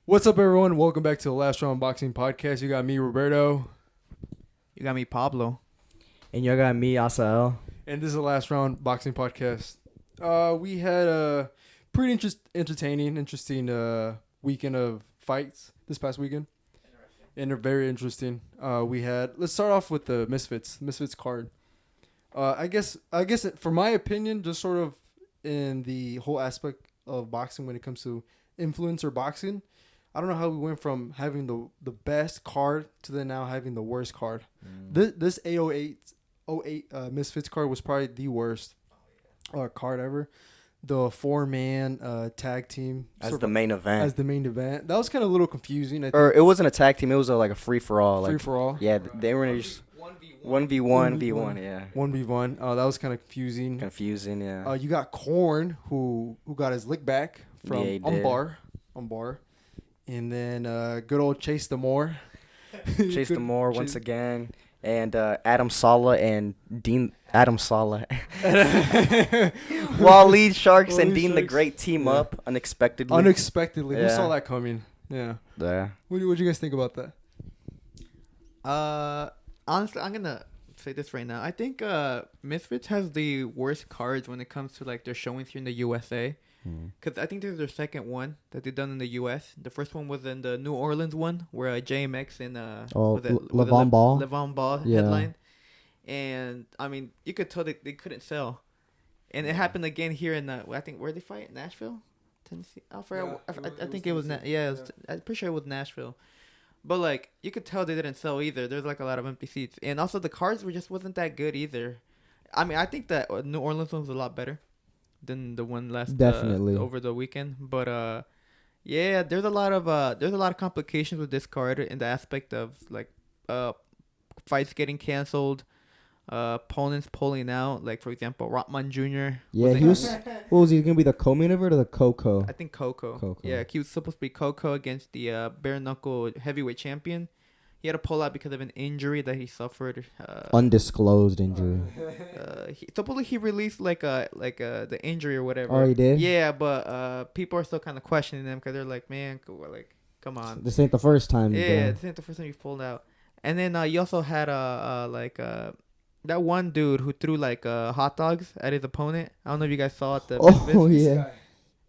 What's up, everyone? Welcome back to the Last Round Boxing Podcast. You got me, Roberto. You got me, Pablo. And you got me, Asael. And this is the Last Round Boxing Podcast. We had a pretty interesting weekend of fights this past weekend. And they're very interesting. Let's start off with the Misfits card. I guess for my opinion, just sort of in the whole aspect of boxing when it comes to influencer boxing, I don't know how we went from having the best card to then now having the worst card. This Ep.8 Misfits card was probably the worst card ever. The 4-man tag team As the main event. That was kind of a little confusing. I think. Or it wasn't a tag team. It was like a free-for-all. Free-for-all? Yeah, they were just 1v1, V1, yeah. 1v1. That was kind of confusing. Confusing, yeah. You got Korn, who got his lick back from Umbar. And then good old Chase Demore. Chase Demore once again. And Adam Sala and Dean Adam Sala. Waleed Sharks and Dean the Great team up unexpectedly. Yeah. We saw that coming. Yeah. What do you guys think about that? Honestly, I'm gonna say this right now. I think Misfits has the worst cards when it comes to like their showings here in the USA. Because I think this is their second one that they've done in the U.S. The first one was in the New Orleans one, where JMX and Levon Ball headline. And, I mean, you could tell they couldn't sell. And it happened again here in, I think, where they fight? Nashville? Tennessee? I forgot. I think it was, I'm pretty sure it was Nashville. But, like, you could tell they didn't sell either. There's, like, a lot of empty seats. And also the cards wasn't that good either. I mean, I think that New Orleans one was a lot better than the one last definitely over the weekend. But yeah, there's a lot of complications with this card in the aspect of like fights getting canceled, opponents pulling out. Like for example, Rotman Jr. Yeah, what was he gonna be, the co-main event or the Coco? I think Coco. Yeah, he was supposed to be Coco against the bare knuckle heavyweight champion. He had to pull out because of an injury that he suffered. Undisclosed injury. Supposedly he released like the injury or whatever. Oh, he did? Yeah, but people are still kind of questioning them because they're like, man, come on. This ain't the first time. Yeah, this ain't the first time you pulled out. And then you also had that one dude who threw like hot dogs at his opponent. I don't know if you guys saw it. Yeah.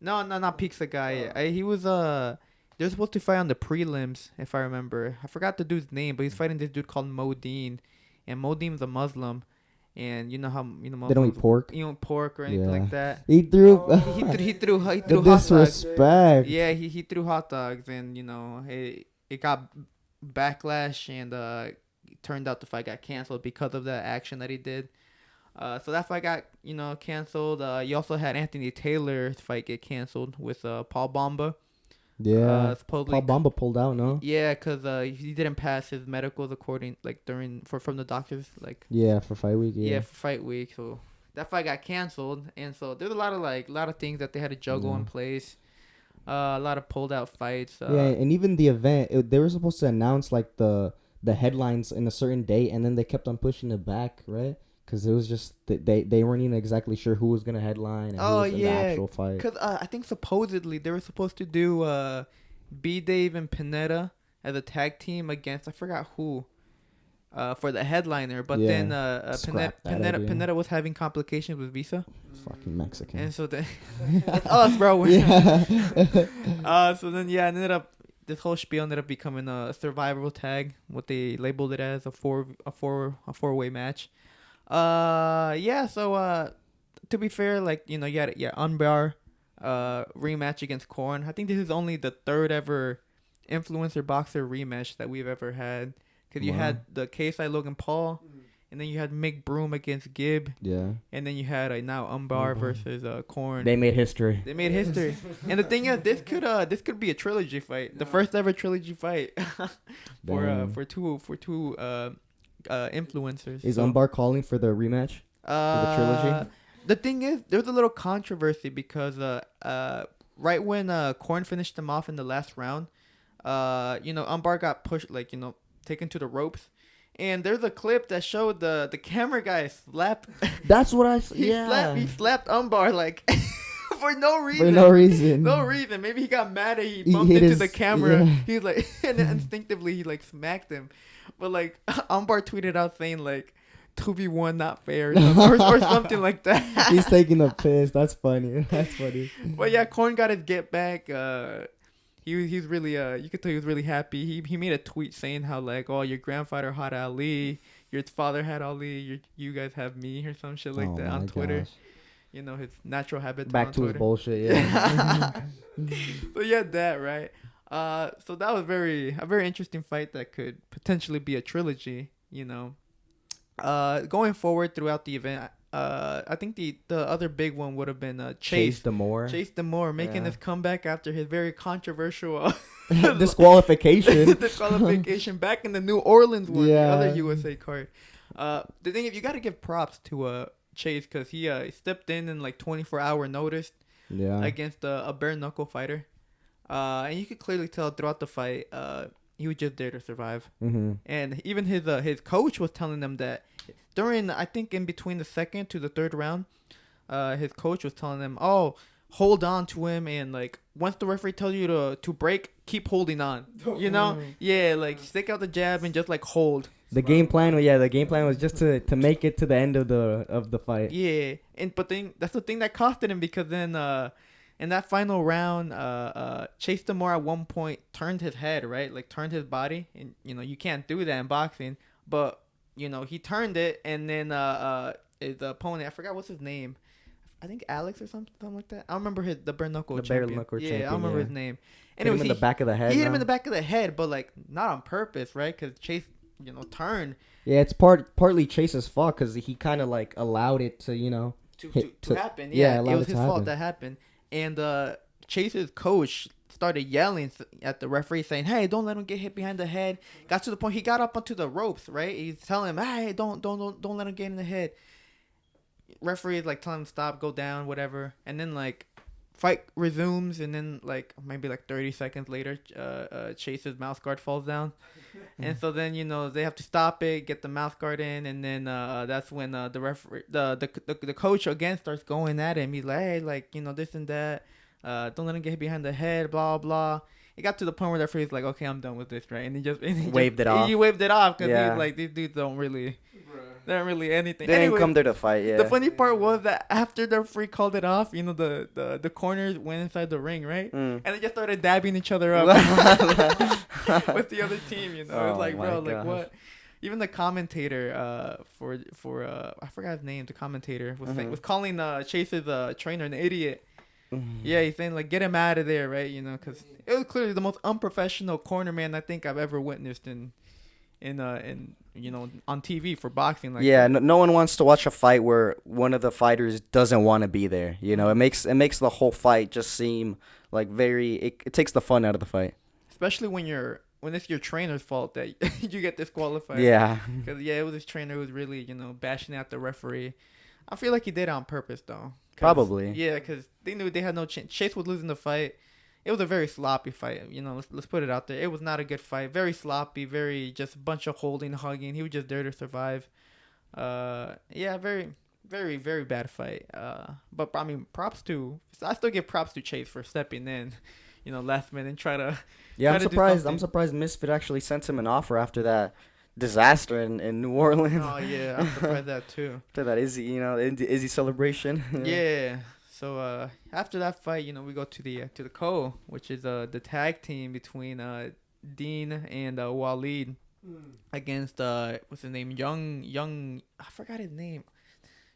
No, not Pizza guy. He was They're supposed to fight on the prelims, if I remember. I forgot the dude's name, but he's fighting this dude called Modine. And Modine's a Muslim. And you know how Muslims, they don't eat pork? You don't pork or anything like that. He threw he threw hot disrespect. dogs. Yeah, he threw hot dogs, and it got backlash, and it turned out the fight got canceled because of that action that he did. So that fight got canceled. You also had Anthony Taylor's fight get canceled with Paul Bamba. Yeah, Paul Bamba pulled out, no? Yeah, because he didn't pass his medicals from the doctors. For fight week, Yeah, for fight week. So that fight got canceled. And so there's a lot of things that they had to juggle in place. A lot of pulled out fights. And even the event, they were supposed to announce like the headlines in a certain date, and then they kept on pushing it back, right? Because it was just they weren't even exactly sure who was gonna headline and who was in the actual fight. Because I think supposedly they were supposed to do B-Dave and Pineda as a tag team against I forgot who for the headliner. But then Pineda was having complications with visa. Fucking Mexican. And so then that's us, bro. So then ended up this whole spiel ended up becoming a survival tag. What they labeled it as a four-way match. So to be fair, you had Unbar rematch against Korn. I think this is only the third ever influencer boxer rematch that we've ever had. Because you had the KSI Logan Paul, and then you had Mick Broom against Gibb. Yeah. And then you had now Unbar versus Korn. They made history. And the thing is, this could be a trilogy fight. The first ever trilogy fight for two influencers. Is Unbar calling for the rematch for the trilogy? The thing is, there's a little controversy because right when Korn finished him off in the last round, Unbar got pushed, taken to the ropes. And there's a clip that showed the camera guy slap. That's what I He slapped Unbar for no reason. For no reason. No reason. Maybe he got mad and he bumped into the camera. Yeah. He's like, and then instinctively he like smacked him. But like, Ambar tweeted out saying like, 2v1 not fair or something like that. He's taking the piss. That's funny. That's funny. But yeah, Korn got his get back. He's really you could tell he was really happy. He made a tweet saying how like, oh, your grandfather had Ali, your father had Ali, you guys have me or some shit like that on Twitter. Gosh. You know, his natural habitat. Back on to Twitter. his bullshit. Yeah. So yeah, that right. So that was a very interesting fight that could potentially be a trilogy. You know. Going forward throughout the event, I think the other big one would have been Chase Demore making his comeback after his very controversial disqualification back in the New Orleans one, the other USA card. The thing is, you got to give props to Chase because he stepped in like 24-hour notice against a bare knuckle fighter, and you could clearly tell throughout the fight he was just there to survive. Mm-hmm. And even his coach was telling them that during, I think in between the second to the third round, his coach was telling them, oh, hold on to him, and like once the referee tells you to break, keep holding on. You know? Yeah, like stick out the jab and just like hold. The game plan was just to make it to the end of the fight. Yeah. But then that's the thing that costed him, because then in that final round, Chase Demore at one point turned his head, right? Like turned his body, and you know you can't do that in boxing, but you know he turned it, and then his opponent, I forgot what's his name, I think Alex or something like that. I don't remember the bare knuckle champion. Yeah, I don't remember his name. Anyways, hit him in the back of the head. He hit him in the back of the head, but like not on purpose, right? Because Chase, you know, turned. Yeah, it's partly Chase's fault because he kind of like allowed it to, you know, to happen. Yeah, it was his fault that happened. And Chase's coach started yelling at the referee, saying, "Hey, don't let him get hit behind the head." Got to the point he got up onto the ropes, right? He's telling him, "Hey, don't let him get in the head." Referee is like telling him stop, go down, whatever. And then like fight resumes, and then like maybe like 30 seconds later, Chase's mouth guard falls down. And so then, you know, they have to stop it, get the mouth guard in, and then that's when the referee, the coach again starts going at him. He's like, hey, like, you know, this and that. Don't let him get behind the head, blah, blah. It got to the point where the referee's like, okay, I'm done with this, right? And he waved it off. He waved it off because he's like, these dudes don't really anything. They didn't come there to fight, yeah. The funny part was that after the referee called it off, you know, the corners went inside the ring, right? And they just started dabbing each other up with the other team, you know. It was like, bro, like what? Even the commentator for I forgot his name. The commentator was calling Chase's trainer an idiot. Yeah, he's saying like, get him out of there, right? You know, because it was clearly the most unprofessional corner man I think I've ever witnessed in you know, on TV for boxing. Like no one wants to watch a fight where one of the fighters doesn't want to be there. You know, it makes the whole fight just seem like it takes the fun out of the fight. Especially when it's your trainer's fault that you get disqualified. Yeah. Because it was his trainer who was really, you know, bashing out the referee. I feel like he did it on purpose though. Probably. Yeah, because they knew they had no chance. Chase was losing the fight. It was a very sloppy fight, you know. Let's put it out there. It was not a good fight. Very sloppy. Very just a bunch of holding, hugging. He was just there to survive. Very, very, very bad fight. But I mean, I still give props to Chase for stepping in, you know, last minute and try to. Yeah, I'm surprised. I'm surprised Misfit actually sent him an offer after that disaster in New Orleans. Oh yeah, I'm surprised that too. After that Izzy celebration. Yeah. So after that fight, you know, we go to the co, which is the tag team between Dean and Waleed against what's his name, young I forgot his name,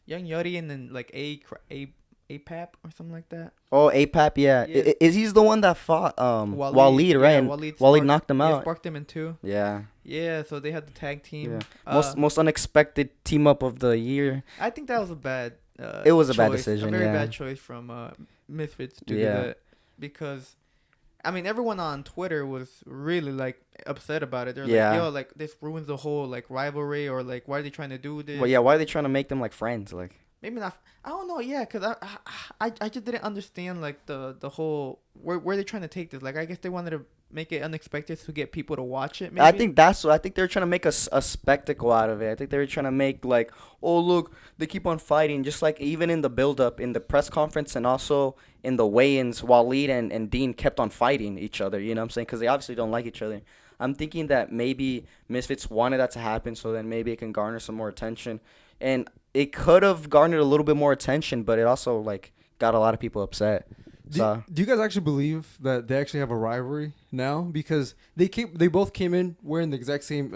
young Yuri, and then like Apap or something like that. Oh, Apap, yeah. Is he's the one that fought Waleed, right? Yeah, Waleed knocked him out. Sparked him in two. Yeah. Yeah, so they had the tag team. Yeah. Most unexpected team up of the year. I think that was a bad. It was a choice, bad decision. A very bad choice from Misfits to do that, because I mean everyone on Twitter was really like upset about it. They're like, yo, like this ruins the whole like rivalry, or like why are they trying to do this? Well, yeah, why are they trying to make them like friends? Like, maybe not. I don't know. Yeah, cause I just didn't understand like the whole where they're trying to take this. Like I guess they wanted to make it unexpected to get people to watch it. Maybe. I think that's what I think they're trying to make a spectacle out of it. I think they were trying to make like, oh look, they keep on fighting, just like even in the build up, in the press conference, and also in the weigh-ins, Waleed and Dean kept on fighting each other. You know what I'm saying? Because they obviously don't like each other. I'm thinking that maybe Misfits wanted that to happen, so then maybe it can garner some more attention, and it could have garnered a little bit more attention, but it also like got a lot of people upset. Do you guys actually believe that they actually have a rivalry now? Because they both came in wearing the exact same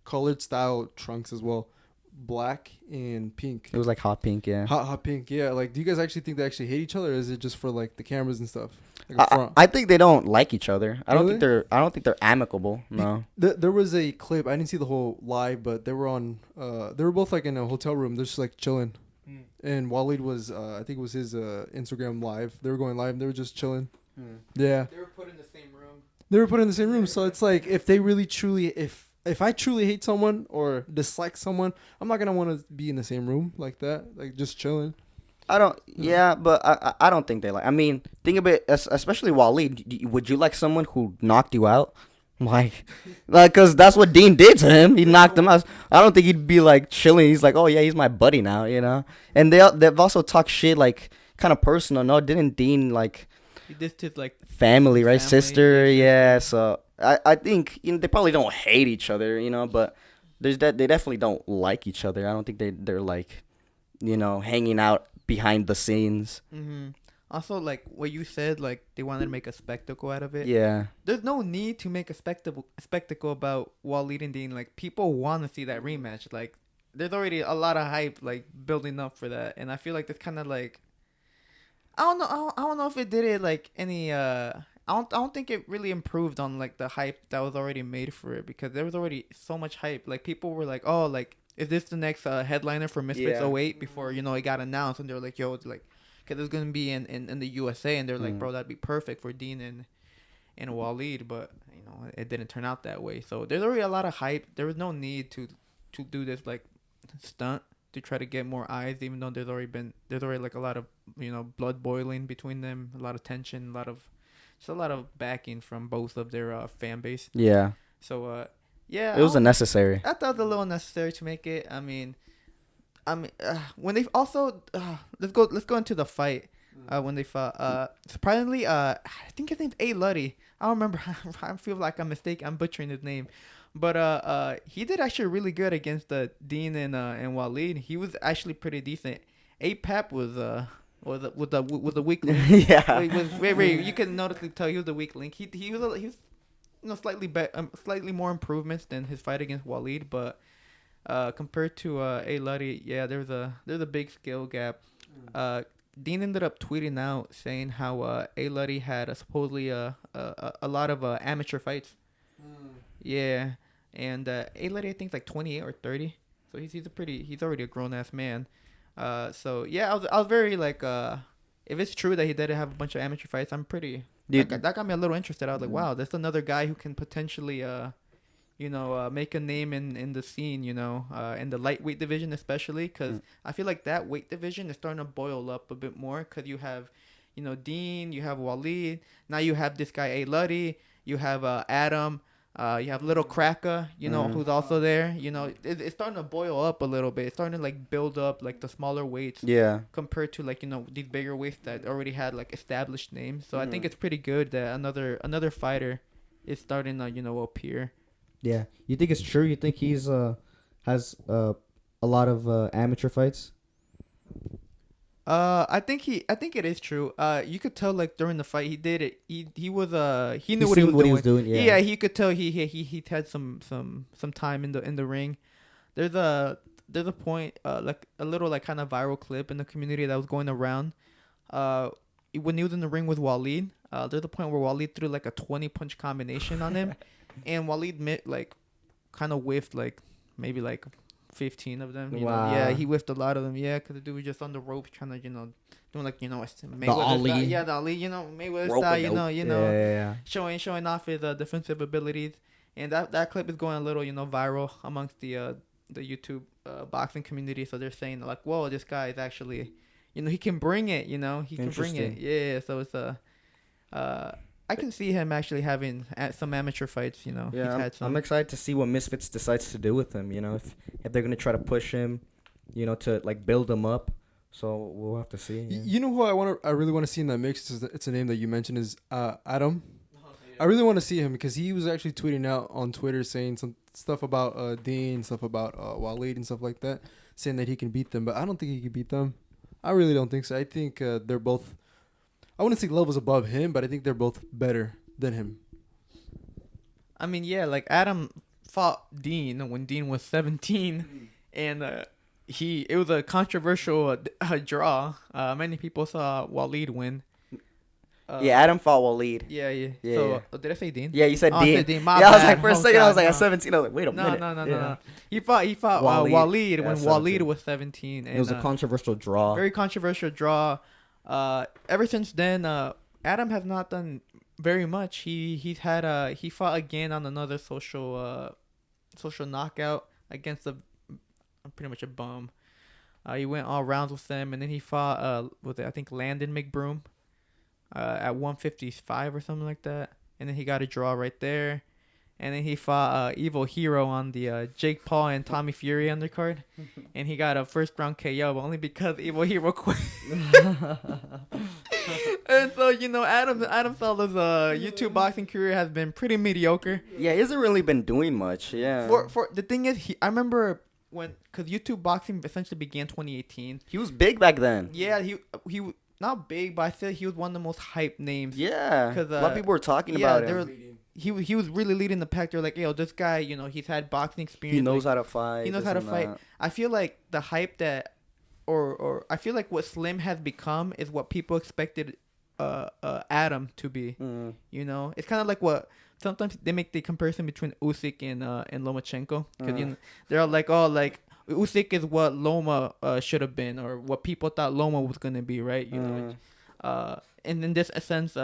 colored style trunks as well, black and pink. It was like hot pink, yeah. Hot pink, yeah. Like, do you guys actually think they actually hate each other, or is it just for like the cameras and stuff? Like I think they don't like each other. I Really? don't think they're amicable. No. There was a clip. I didn't see the whole live, but they were on. They were both like in a hotel room. They're just like chilling. And Waleed was, I think it was his Instagram live. They were going live. And they were just chilling. Yeah. They were put in the same room. They were put in the same room. So it's like if they really truly, if I truly hate someone or dislike someone, I'm not gonna want to be in the same room like that, like just chilling. I don't. Yeah, but I don't think they like. I mean, think of it, especially Waleed. Would you like someone who knocked you out? Like, cause that's what Dean did to him. He knocked him out. I don't think he'd be like chilling. He's like, oh yeah, he's my buddy now, you know. And they've also talked shit like kind of personal. No, didn't Dean like? He dissed his like family, right? Sister, yeah. So I think they probably don't hate each other, but they definitely don't like each other. I don't think they're like, hanging out behind the scenes. Mm-hmm. Also, like what you said, like they wanted to make a spectacle out of it. Yeah. There's no need to make a spectacle about Waleed and Dean. Like people want to see that rematch. Like there's already a lot of hype like building up for that, and I feel like it's kind of like I don't know if it did it like any I don't think it really improved on like the hype that was already made for it, because there was already so much hype. Like people were like, oh, like is this the next headliner for Misfits 08 before it got announced, and they were like, yo, it's like, because it's gonna be in the USA, and they're like, bro, that'd be perfect for Dean and Waleed, but it didn't turn out that way. So there's already a lot of hype. There was no need to do this like stunt to try to get more eyes, even though there's already like a lot of blood boiling between them, a lot of tension, a lot of backing from both of their fan base. Yeah. So yeah, it was unnecessary. I thought it was a little unnecessary to make it. I mean, when they also let's go into the fight. When they fought, surprisingly, I think his name's Luddy. I don't remember. I feel like I'm butchering his name, but he did actually really good against Dean and Waleed. He was actually pretty decent. Pap was a weak link. Yeah, he was very. You can noticeably tell he was a weak link. He was slightly more improvements than his fight against Waleed, but compared to Luddy, yeah, there's a big skill gap. Dean ended up tweeting out saying how Luddy had supposedly a lot of amateur fights. Yeah, and Luddy I think is like 28 or 30, so he's already a grown ass man. So yeah, I was very like if it's true that he did have a bunch of amateur fights, I'm pretty. That got me a little interested. I was like, wow, that's another guy who can potentially make a name in the scene, in the lightweight division especially, because I feel like that weight division is starting to boil up a bit more, because you have, Dean, you have Waleed, now you have this guy Luddy, you have Adam, you have Little Cracker, who's also there. It's starting to boil up a little bit. It's starting to like build up like the smaller weights. Yeah. Compared to like these bigger weights that already had like established names. So I think it's pretty good that another fighter is starting to appear. Yeah, you think it's true? You think he's has a lot of amateur fights? I think it is true. You could tell like during the fight he did it. He knew what he was doing. Yeah, he could tell he had some time in the ring. There's a point like a little like kind of viral clip in the community that was going around. When he was in the ring with Waleed, there's a point where Waleed threw like a 20 punch combination on him. And Waleed like kind of whiffed like maybe like 15 of them. Wow. Yeah, he whiffed a lot of them. Yeah, because the dude was just on the ropes trying to doing like Mayweather the Ali. style. Yeah, the Ali. Mayweather style. Yeah. Showing off his defensive abilities. And that clip is going a little viral amongst the YouTube boxing community. So they're saying like, whoa, this guy is actually, he can bring it. He can bring it. Yeah. So it's I can see him actually having some amateur fights. Yeah, I'm excited to see what Misfits decides to do with him. If they're gonna try to push him, to like build him up. So we'll have to see. Yeah. You know who I really want to see in that mix? It's a name that you mentioned is Adam. I really want to see him because he was actually tweeting out on Twitter saying some stuff about Dean, stuff about Waleed and stuff like that, saying that he can beat them. But I don't think he can beat them. I really don't think so. I think they're both. I wouldn't say levels above him, but I think they're both better than him. I mean, yeah, like Adam fought Dean when Dean was 17, and it was a controversial draw. Many people saw Waleed win. Yeah, Adam fought Waleed. Yeah. So, did I say Dean? Yeah, you said Dean. Dean. I said Dean. Yeah, I was bad. like, for a second, I was like, at 17, I was like, wait a minute. No. He fought Waleed when 17. Waleed was 17. And, It was a controversial draw. Very controversial draw. Ever since then, Adam has not done very much. He fought again on another social knockout against pretty much a bum. He went all rounds with them, and then he fought I think Landon McBroom at 155 or something like that, and then he got a draw right there, and then he fought Evil Hero on the Jake Paul and Tommy Fury undercard, and he got a first round KO, but only because Evil Hero quit. And so Adam Fella's YouTube boxing career has been pretty mediocre. Yeah, he hasn't really been doing much. Yeah. For the thing is, I remember because YouTube boxing essentially began 2018. He was big back then. Yeah, he not big, but I feel like he was one of the most hyped names. Yeah, a lot of people were talking about him. He was really leading the pack. They're like, yo, this guy, he's had boxing experience. He knows how to fight. He knows how to fight. I feel like the hype or I feel like what Slim has become is what people expected Adam to be. It's kind of like what sometimes they make the comparison between Usyk and Lomachenko, because they're like, oh, like Usyk is what Loma should have been, or what people thought Loma was gonna be, right? And in this sense,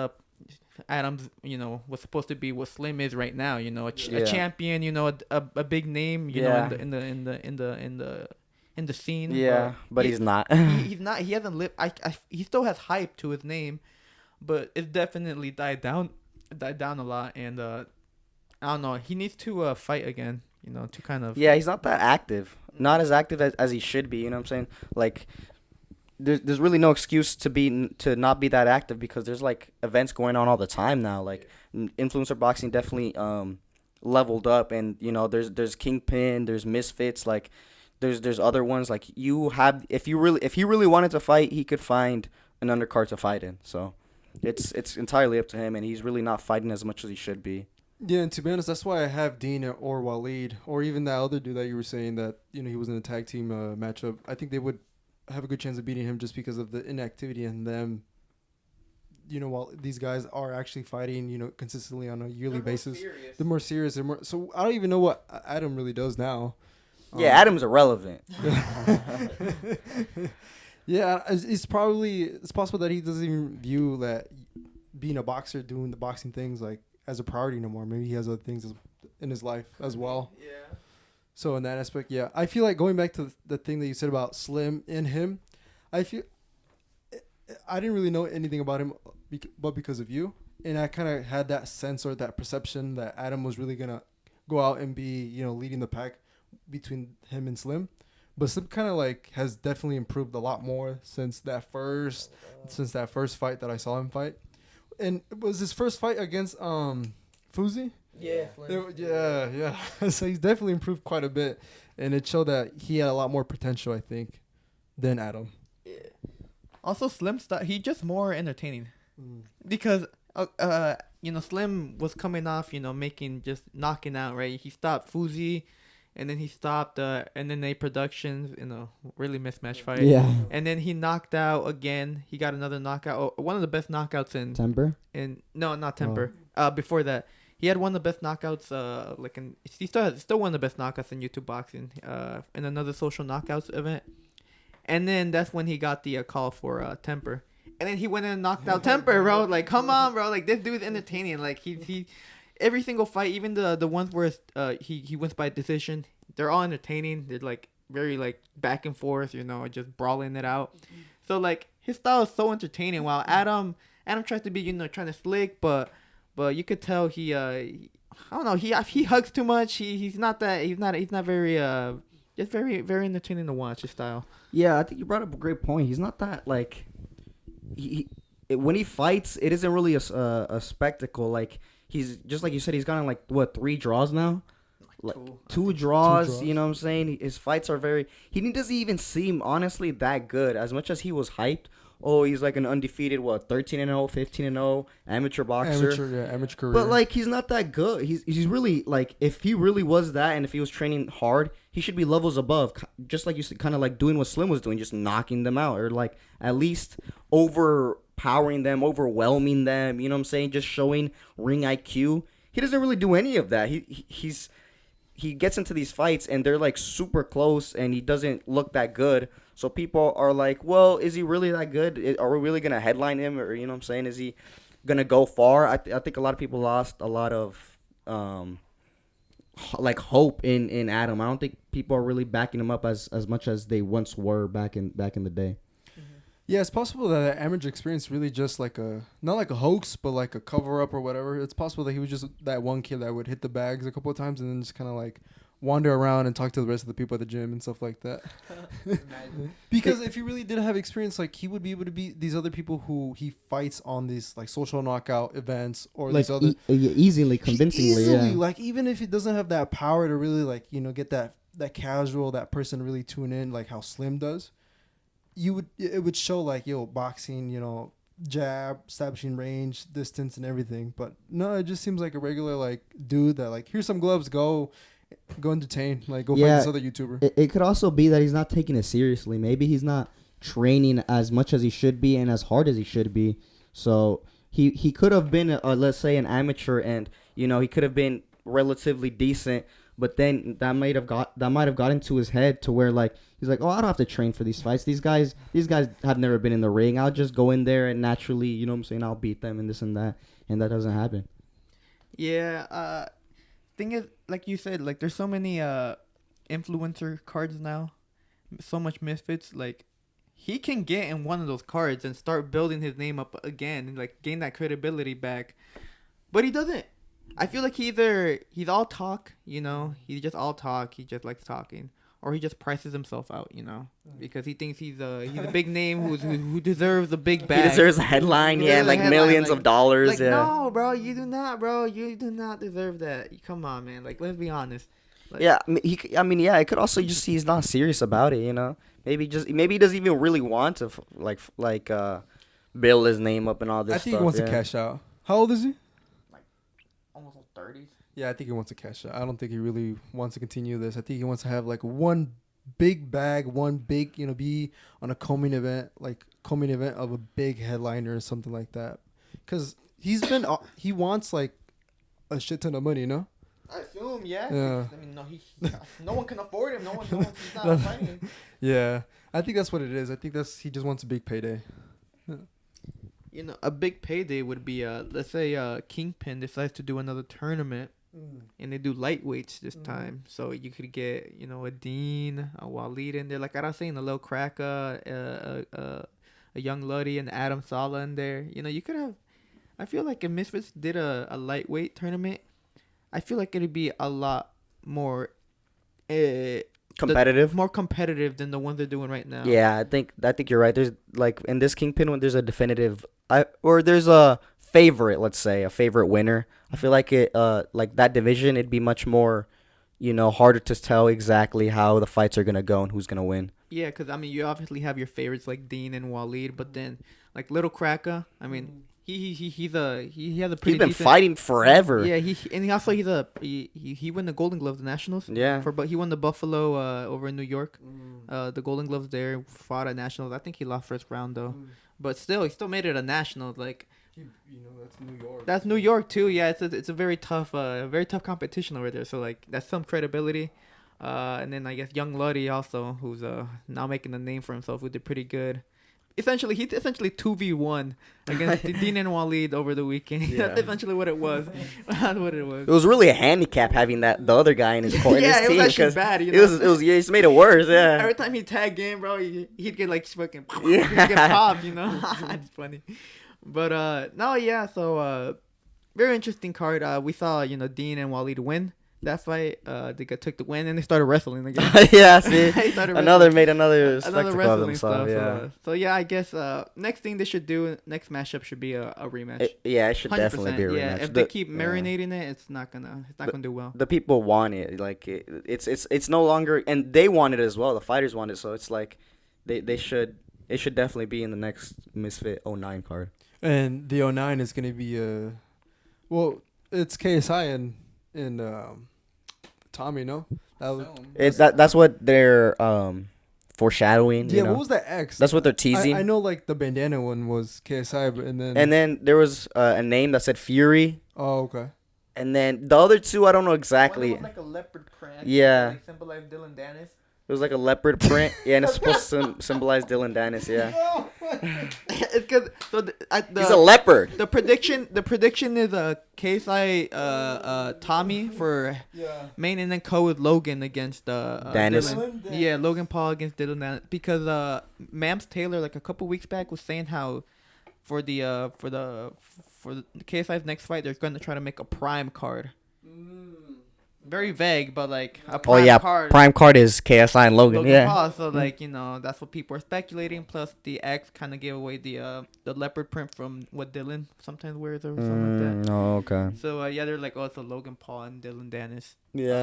Adams, was supposed to be what Slim is right now. A champion, a big name, in the scene. Yeah, but he's not. He's not. He hasn't lived. He still has hype to his name, but it's definitely died down a lot. And I don't know. He needs to fight again. To kind of. Yeah, he's not that active. Not as active as he should be. You know what I'm saying? Like, there's really no excuse to not be that active, because there's like events going on all the time now. Like, influencer boxing definitely leveled up, and there's Kingpin, there's Misfits, like. There's other ones, like if he really wanted to fight, he could find an undercard to fight in. So it's entirely up to him, and he's really not fighting as much as he should be. Yeah, and to be honest, that's why I have Dean or Waleed, or even that other dude that you were saying that he was in a tag team matchup. I think they would have a good chance of beating him just because of the inactivity in them. While these guys are actually fighting, consistently on a yearly basis, they're more serious. So I don't even know what Adam really does now. Yeah, Adam's irrelevant. Yeah, it's possible that he doesn't even view that being a boxer, doing the boxing things like as a priority no more. Maybe he has other things in his life as well. Yeah. So in that aspect, yeah, I feel like going back to the thing that you said about Slim and him, I feel I didn't really know anything about him, but because of you, and I kind of had that sense or that perception that Adam was really gonna go out and be leading the pack between him and Slim, but Slim kind of like has definitely improved a lot more since that first fight that I saw him fight, and it was his first fight against Fuzi. Yeah, yeah. So he's definitely improved quite a bit, and it showed that he had a lot more potential, I think, than Adam. Yeah. Also, Slim he's just more entertaining because Slim was coming off knocking out, right? He stopped Fuzi. And then he stopped, and then they Productions in a really mismatched fight. Yeah. And then he knocked out again. He got another knockout. One of the best knockouts in Temper. No, not Temper. Before that, he had one of the best knockouts. He still one of the best knockouts in YouTube boxing. In another social knockouts event. And then that's when he got the call for Temper. And then he went in and knocked out Temper, bro. Like, come on, bro. Like, this dude's entertaining. Like, he every single fight, even the ones where he wins by decision, they're all entertaining. They're like very like back and forth, you know, just brawling it out. So like his style is so entertaining. While Adam tries to be, you know, trying to slick, but you could tell I don't know, he hugs too much. He's not very just very very entertaining to watch his style. Yeah, I think you brought up a great point. He's not that like when he fights, it isn't really a spectacle. Like he's just like you said, he's gotten like what 3 draws now. Like two draws, you know what I'm saying? His fights are he doesn't even seem honestly that good. As much as he was hyped, oh, he's like an undefeated 13-0, 15-0 amateur boxer. Amateur career. But like he's not that good. He's really like if he really was that, and if he was training hard, he should be levels above. Just like you said, kind of like doing what Slim was doing, just knocking them out, or like at least overpowering them, overwhelming them. You know what I'm saying? Just showing ring IQ. He doesn't really do any of that. He gets into these fights and they're like super close and he doesn't look that good. So people are like, well, is he really that good? Are we really going to headline him? Or, you know what I'm saying? Is he going to go far? I think a lot of people lost a lot of like hope in Adam. I don't think people are really backing him up as much as they once were back in the day. Yeah, it's possible that amateur experience really just like not like a hoax, but like a cover up or whatever. It's possible that he was just that one kid that would hit the bags a couple of times and then just kind of like wander around and talk to the rest of the people at the gym and stuff like that. Because if he really did have experience, like he would be able to beat these other people who he fights on these like social knockout events or like these other easily, convincingly, yeah. Like even if he doesn't have that power to really like, you know, get that casual, that person really tune in like how Slim does. It would show like, yo, boxing, you know, jab, establishing range, distance, and everything. But no, it just seems like a regular like dude that like, here's some gloves, go entertain, like go fight this other YouTuber. It could also be that he's not taking it seriously. Maybe he's not training as much as he should be and as hard as he should be. So he could have been let's say an amateur, and you know he could have been relatively decent. But then that might have got into his head to where like he's like, oh, I don't have to train for these fights. These guys have never been in the ring. I'll just go in there and naturally, you know what I'm saying, I'll beat them and this and that. And that doesn't happen. Yeah. Thing is, like you said, like there's so many influencer cards now, so much Misfits. Like he can get in one of those cards and start building his name up again and like gain that credibility back. But he doesn't. I feel like he's all talk, you know, he's just all talk, he just likes talking, or he just prices himself out, you know, because he thinks he's a big name who deserves a big bag. He deserves a headline, and like millions of dollars. Like, no, bro, you do not deserve that. Come on, man, like let's be honest. Like, yeah, it could also just see he's not serious about it, you know. Maybe he doesn't even really want to build his name up and all this stuff. I think he wants to cash out. How old is he? almost 30s. Yeah, I think he wants to cash out. I don't think he really wants to continue this. I think he wants to have like one big bag, you know, be on a coming event of a big headliner or something like that. Because he wants like a shit ton of money, you know? I assume, yeah. Yeah. I mean, no one can afford him. No one he's not fighting. Yeah, I think that's what it is. I think he just wants a big payday. You know, a big payday would be, let's say Kingpin decides to do another tournament, and they do lightweights this time. So you could get, you know, a Dean, a Waleed in there. Like I was saying, a little Cracker, a Young Luddy, and Adam Sala in there. You know, you could have, I feel like if Misfits did a lightweight tournament, I feel like it'd be a lot more competitive, more competitive than the ones they're doing right now. Yeah, I think you're right. There's like in this Kingpin one, there's a definitive, or there's a favorite. Let's say a favorite winner. I feel like it, like that division, it'd be much more, you know, harder to tell exactly how the fights are gonna go and who's gonna win. Yeah, because I mean, you obviously have your favorites like Dean and Waleed, but then like Little Cracker, I mean. He has a pretty. He's been fighting forever. Yeah, he won the Golden Gloves, the Nationals. Yeah. But he won the Buffalo over in New York. The Golden Gloves there, fought at Nationals. I think he lost first round though, but still he still made it a National. Like, you know, that's New York. That's New York too. Yeah, it's a very tough competition over there. So like that's some credibility. And then I guess Young Luddy also, who's now making a name for himself, who did pretty good. essentially 2v1 against Dean and Waleed over the weekend. Yeah. That's essentially what it was. That's what it was. It was really a handicap having the other guy in his corner. Yeah, his it was team, actually 'cause bad. You know? It was yeah, it's made it worse. Yeah. Every time he tagged in, bro, he'd get like fucking Yeah. he'd get popped. You know, it's funny. But no, yeah. So very interesting card. We saw Dean and Waleed win that fight. They took the win and they started wrestling again. Yeah, see, They started another wrestling. spectacle of wrestling themselves. stuff. Yeah, So yeah, I guess next thing they should do, next matchup should be a rematch. it should 100%. definitely be a rematch. Yeah, if they keep marinating it, it's not gonna do well. The people want it. Like it's no longer, and they want it as well. The fighters want it, so it's like it should definitely be in the next Misfit 09 card. And the 09 is gonna be well, it's KSI and Tommy, no? That's what they're foreshadowing. Yeah, what was that X? That's what they're teasing. I know, like the bandana one was KSI, but and then there was a name that said Fury, oh, okay. and then the other two I don't know exactly. One was like a leopard print. Yeah. Like symbolized Dylan Dennis. It was like a leopard print. Yeah, and it's supposed to symbolize Dylan Dennis. Yeah, It's because he's a leopard. The prediction is KSI Tommy for main, and then co with Logan against Dennis. Dylan. Yeah, Logan Paul against Dylan Dennis, because Mams Taylor like a couple weeks back was saying how for the KSI's next fight they're going to try to make a prime card. Very vague, but like a prime card. Prime card is KSI and Logan. Yeah. Paul, so like that's what people are speculating. Plus the X kind of gave away the leopard print from what Dylan sometimes wears or something like that. Oh, okay. So yeah, they're like, oh, it's a Logan Paul and Dylan Dennis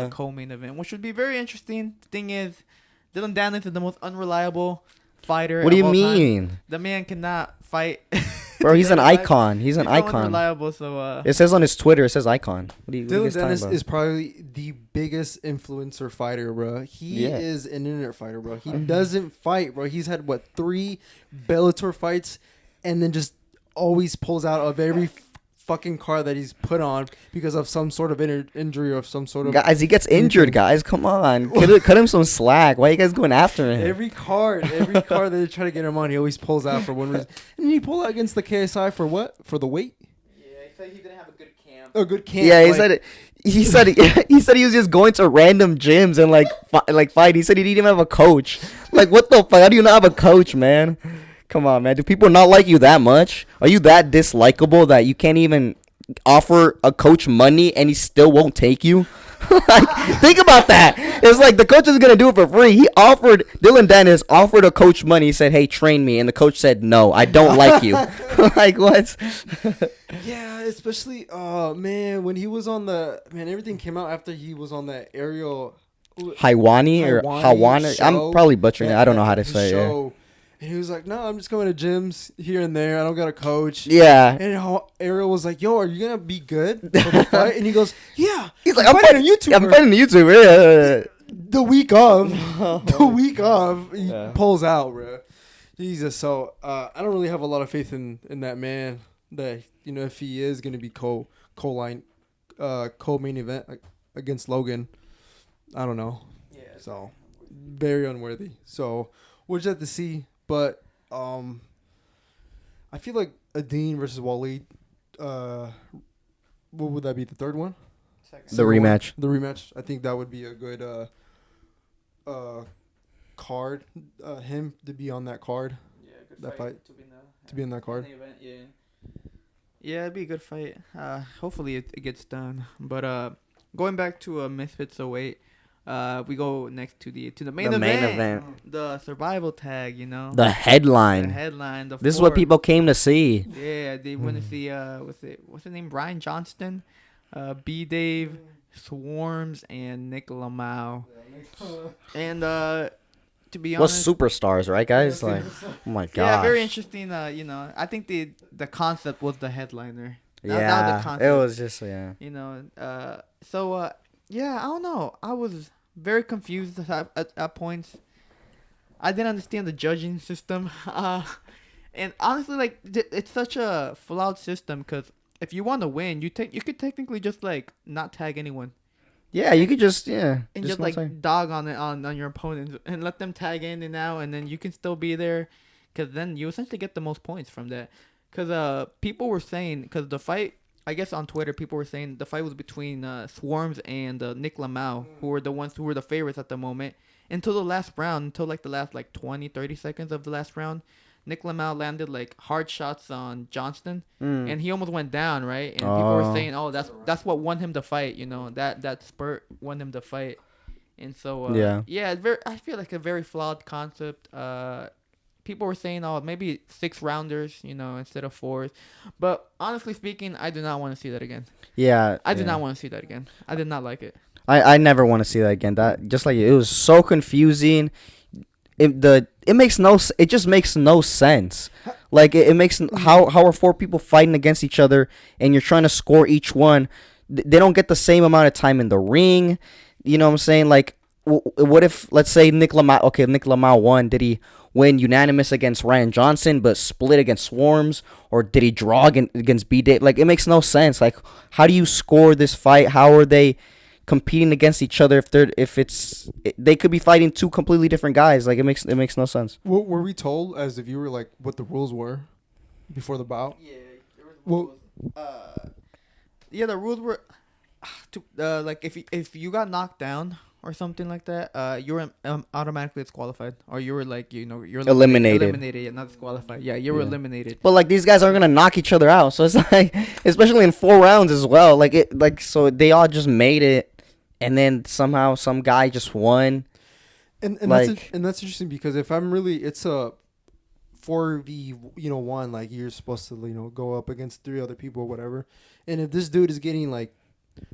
co-main event, which would be very interesting. The thing is, Dylan Dennis is the most unreliable fighter. What do you of all mean? time. The man cannot fight. Bro, he's an icon. He's an so icon. Unreliable, so it says on his Twitter, it says icon. What do you Dylan guys talking Dennis about? is probably the biggest influencer fighter, bro. He is an internet fighter, bro. He doesn't fight, bro. He's had 3 Bellator fights, and then just always pulls out of every fucking card that he's put on because of some sort of injury or some sort of. Guys, he gets injured. Guys, come on, cut him some slack. Why are you guys going after him? Every card that they try to get him on, he always pulls out for one reason. And he pulled out against the KSI for what? For the weight? yeah, he said he didn't have a good camp. A good camp. Yeah, he said he said he was just going to random gyms and like fight. He said he didn't even have a coach. Like, what the fuck? How do you not have a coach, man? Come on, man. Do people not like you that much? Are you that dislikable that you can't even offer a coach money and he still won't take you? Like, think about that. It's like the coach is gonna do it for free. Dylan Dennis offered a coach money. He said, "Hey, train me," and the coach said, "No, I don't like you." Like, what? Yeah, especially man, when he was on everything came out after he was on that aerial Haiwani or Hawana. show. I'm probably butchering it. I don't know how to say it. Yeah. And he was like, "No, I'm just going to gyms here and there. I don't got a coach." Yeah. And Ariel was like, "Yo, are you gonna be good for the fight?" And he goes, "Yeah." He's like, I'm fighting on YouTube. I'm fighting on YouTube. Yeah. The week of, he pulls out, bro. Jesus. So I don't really have a lot of faith in that man. That if he is gonna be co-main event against Logan, I don't know. Yeah. So very unworthy. So we'll just have to see. But I feel like Adine versus Waleed. What would that be? The third one? The rematch. The rematch. I think that would be a good card. Him to be on that card. Yeah, good that fight. To be in that card. Event, yeah. Yeah, it'd be a good fight. Hopefully it gets done. But going back to Misfits 08. We go next to the main event. The survival tag, The headline. This is what people came to see. Yeah, they want to see what's his name? Brian Johnston, B Dave, Swarms, and Nick Lamau. And to be honest, superstars, right, guys? Like, oh my god. Yeah, very interesting. I think the concept was the headliner. That was the concept. It was just yeah, I don't know. I was very confused at points. I didn't understand the judging system. And honestly, like, it's such a flawed system because if you want to win, you could technically just like not tag anyone. Yeah, you could just and just like dog on your opponents and let them tag in and out, and then you can still be there. because then you essentially get the most points from that. Because people were saying, because the fight, I guess on Twitter, people were saying the fight was between Swarms and Nick Lamau, who were the ones who were the favorites at the moment. Until the last round, until like the last like 20, 30 seconds of the last round, Nick Lamau landed like hard shots on Johnston, and he almost went down, right? And people were saying, "Oh, that's what won him the fight." You know, that spurt won him the fight. And so I feel like a very flawed concept. People were saying, "Oh, maybe 6 rounders, you know, instead of 4s." But honestly speaking, I do not want to see that again. Yeah, I do not want to see that again. I did not like it. I never want to see that again. That just like it was so confusing. It just makes no sense. Like it makes how are 4 people fighting against each other and you're trying to score each one? They don't get the same amount of time in the ring. You know what I'm saying? Like what if, let's say Nick Lamau won? Did he win unanimous against Ryan Johnson but split against Swarms, or did he draw against B-Day? Like it makes no sense. Like how do you score this fight? How are they competing against each other they could be fighting 2 completely different guys? Like it makes no sense. Were we told as the viewer like what the rules were before the bout? Yeah, there was the rules were like if you got knocked down or something like that, you were automatically disqualified, or you were like, you know, you're eliminated, not disqualified. Yeah, you were eliminated. But like these guys aren't gonna knock each other out, so it's like, especially in 4 rounds as well. So they all just made it, and then somehow some guy just won. And that's interesting, because if I'm really, it's a 4v1, like you're supposed to, you know, go up against 3 other people or whatever. And if this dude is getting like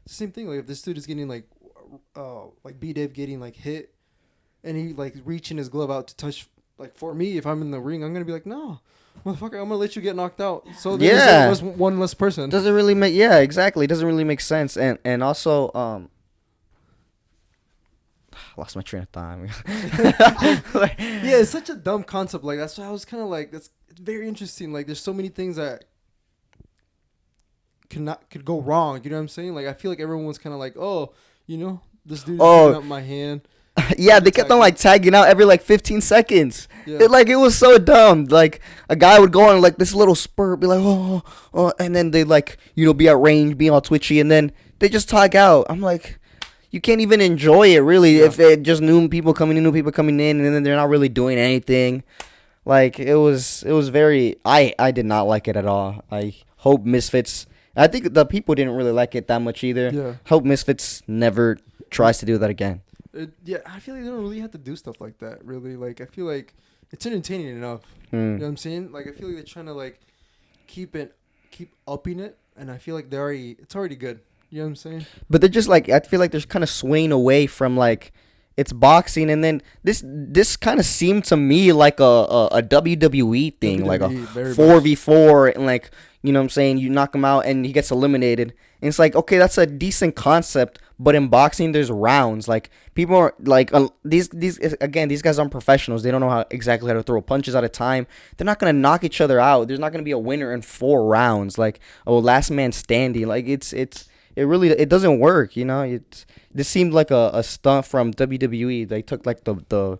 same thing, like if this dude is getting like B-Dave getting like hit, and he like reaching his glove out to touch, like for me, if I'm in the ring, I'm gonna be like, no, motherfucker, I'm gonna let you get knocked out. So there's one less person. Doesn't really make exactly. It doesn't really make sense. And also lost my train of thought. Yeah, it's such a dumb concept. Like that's why I was kind of like, it's very interesting. Like there's so many things that could go wrong. You know what I'm saying? Like I feel like everyone was kind of like, oh, you know, this dude's picking up my hand. Yeah, they kept on like tagging out every like 15 seconds. Yeah. It was so dumb. Like a guy would go on like this little spurt, be like, oh, and then they like, you know, be at range, be all twitchy, and then they just tag out. I'm like, you can't even enjoy it really if it just new people coming in, and then they're not really doing anything. Like it was very. I did not like it at all. I hope Misfits. I think the people didn't really like it that much either. Yeah. Hope Misfits never tries to do that again. I feel like they don't really have to do stuff like that, really. Like, I feel like it's entertaining enough. You know what I'm saying? Like, I feel like they're trying to, like, keep upping it, and I feel like it's already good. You know what I'm saying? But they're just, like, I feel like they're kind of swaying away from, like, it's boxing, and then this kind of seemed to me like a WWE thing, like a 4v4, and, like, you know what I'm saying, you knock him out and he gets eliminated. And it's like, okay, that's a decent concept, but in boxing there's rounds. Like people are like these guys aren't professionals. They don't know exactly how to throw punches at a time. They're not going to knock each other out. There's not going to be a winner in 4 rounds. Like, oh, last man standing. Like it really doesn't work, you know? This seemed like a stunt from WWE. They took like the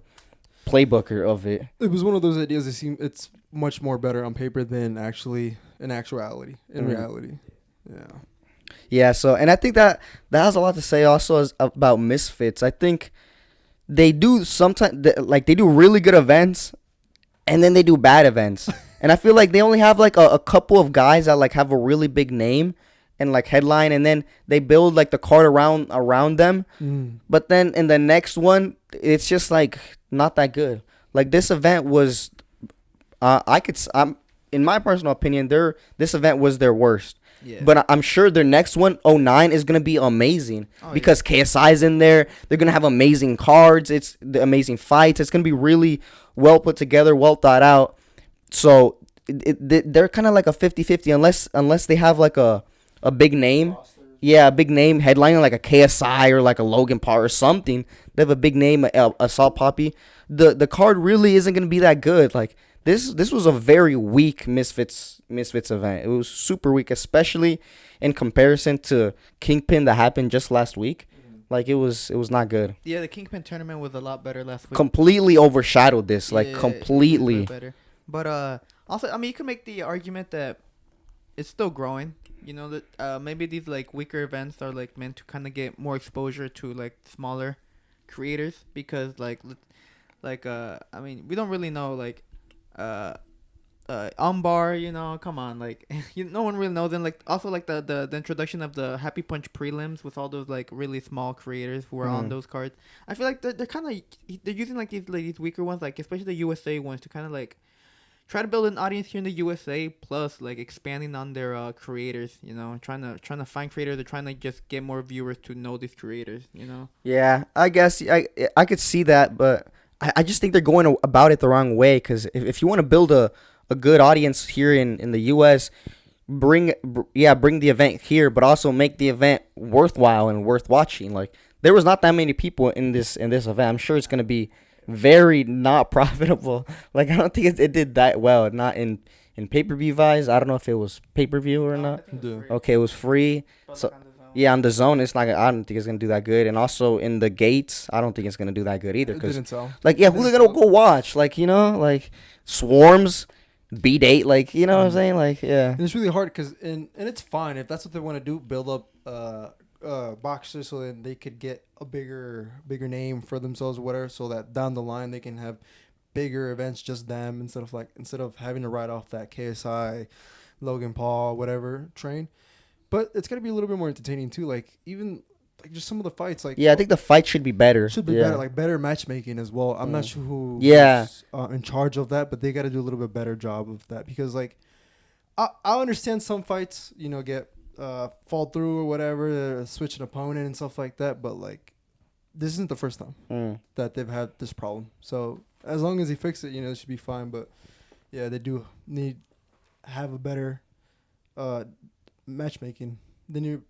playbooker of it. It was one of those ideas that it's much more better on paper than actually in actuality, reality. Yeah. Yeah, so, and I think that has a lot to say also about Misfits. I think they do sometimes, like, they do really good events, and then they do bad events. And I feel like they only have, like, a couple of guys that, like, have a really big name and, like, headline, and then they build, like, the card around them. But then in the next one, it's just, like, not that good. Like, this event was, in my personal opinion, this event was their worst. Yeah. But I'm sure their next one, 09, is going to be amazing because KSI's in there. They're going to have amazing cards. It's the amazing fights. It's going to be really well put together, well thought out. So they're kind of like a 50-50 unless they have like a big name. Yeah, a big name headlining like a KSI or like a Logan Paul or something. They have a big name, a Salt Poppy. The card really isn't going to be that good. Like, This was a very weak Misfits event. It was super weak, especially in comparison to Kingpin that happened just last week. Like it was not good. Yeah, the Kingpin tournament was a lot better last week. Completely overshadowed this, completely. But also, I mean, you can make the argument that it's still growing. You know that maybe these like weaker events are like meant to kind of get more exposure to like smaller creators because I mean we don't really know like uh Umbar, you know, come on, like no one really knows. And like also like the introduction of the Happy Punch prelims with all those like really small creators who are on those cards. I feel like they're kind of they're using like these weaker ones, like especially the USA ones, to kind of like try to build an audience here in the USA, plus like expanding on their creators, you know, trying to find creators. They're trying to just get more viewers to know these creators, you know. Yeah, I guess I could see that, but I just think they're going about it the wrong way. Because if you want to build a good audience here in the U.S., bring the event here, but also make the event worthwhile and worth watching. Like there was not that many people in this event. I'm sure it's gonna be very not profitable. Like I don't think it did that well. Not in pay-per-view wise. I don't know if it was pay-per-view or not. Okay, it was free. So yeah, on the zone, it's not. I don't think it's gonna do that good. And also in the gates, I don't think it's gonna do that good either. Cause like yeah, who they gonna go watch? Like you know, like Swarms, Ep.8, like you know what I'm saying? Like yeah. And it's really hard because and it's fine if that's what they want to do. Build up boxers so that they could get a bigger name for themselves or whatever, so that down the line they can have bigger events, just them, instead of having to ride off that KSI, Logan Paul, whatever train. But it's gonna be a little bit more entertaining too. Like even like just some of the fights, like yeah, I think the fight should be better. Better, like better matchmaking as well. I'm not sure who's in charge of that, but they got to do a little bit better job of that because like I understand some fights, you know, get fall through or whatever, switch an opponent and stuff like that, but like this isn't the first time that they've had this problem. So as long as they fix it, you know, it should be fine. But yeah, they do need have a better matchmaking. They need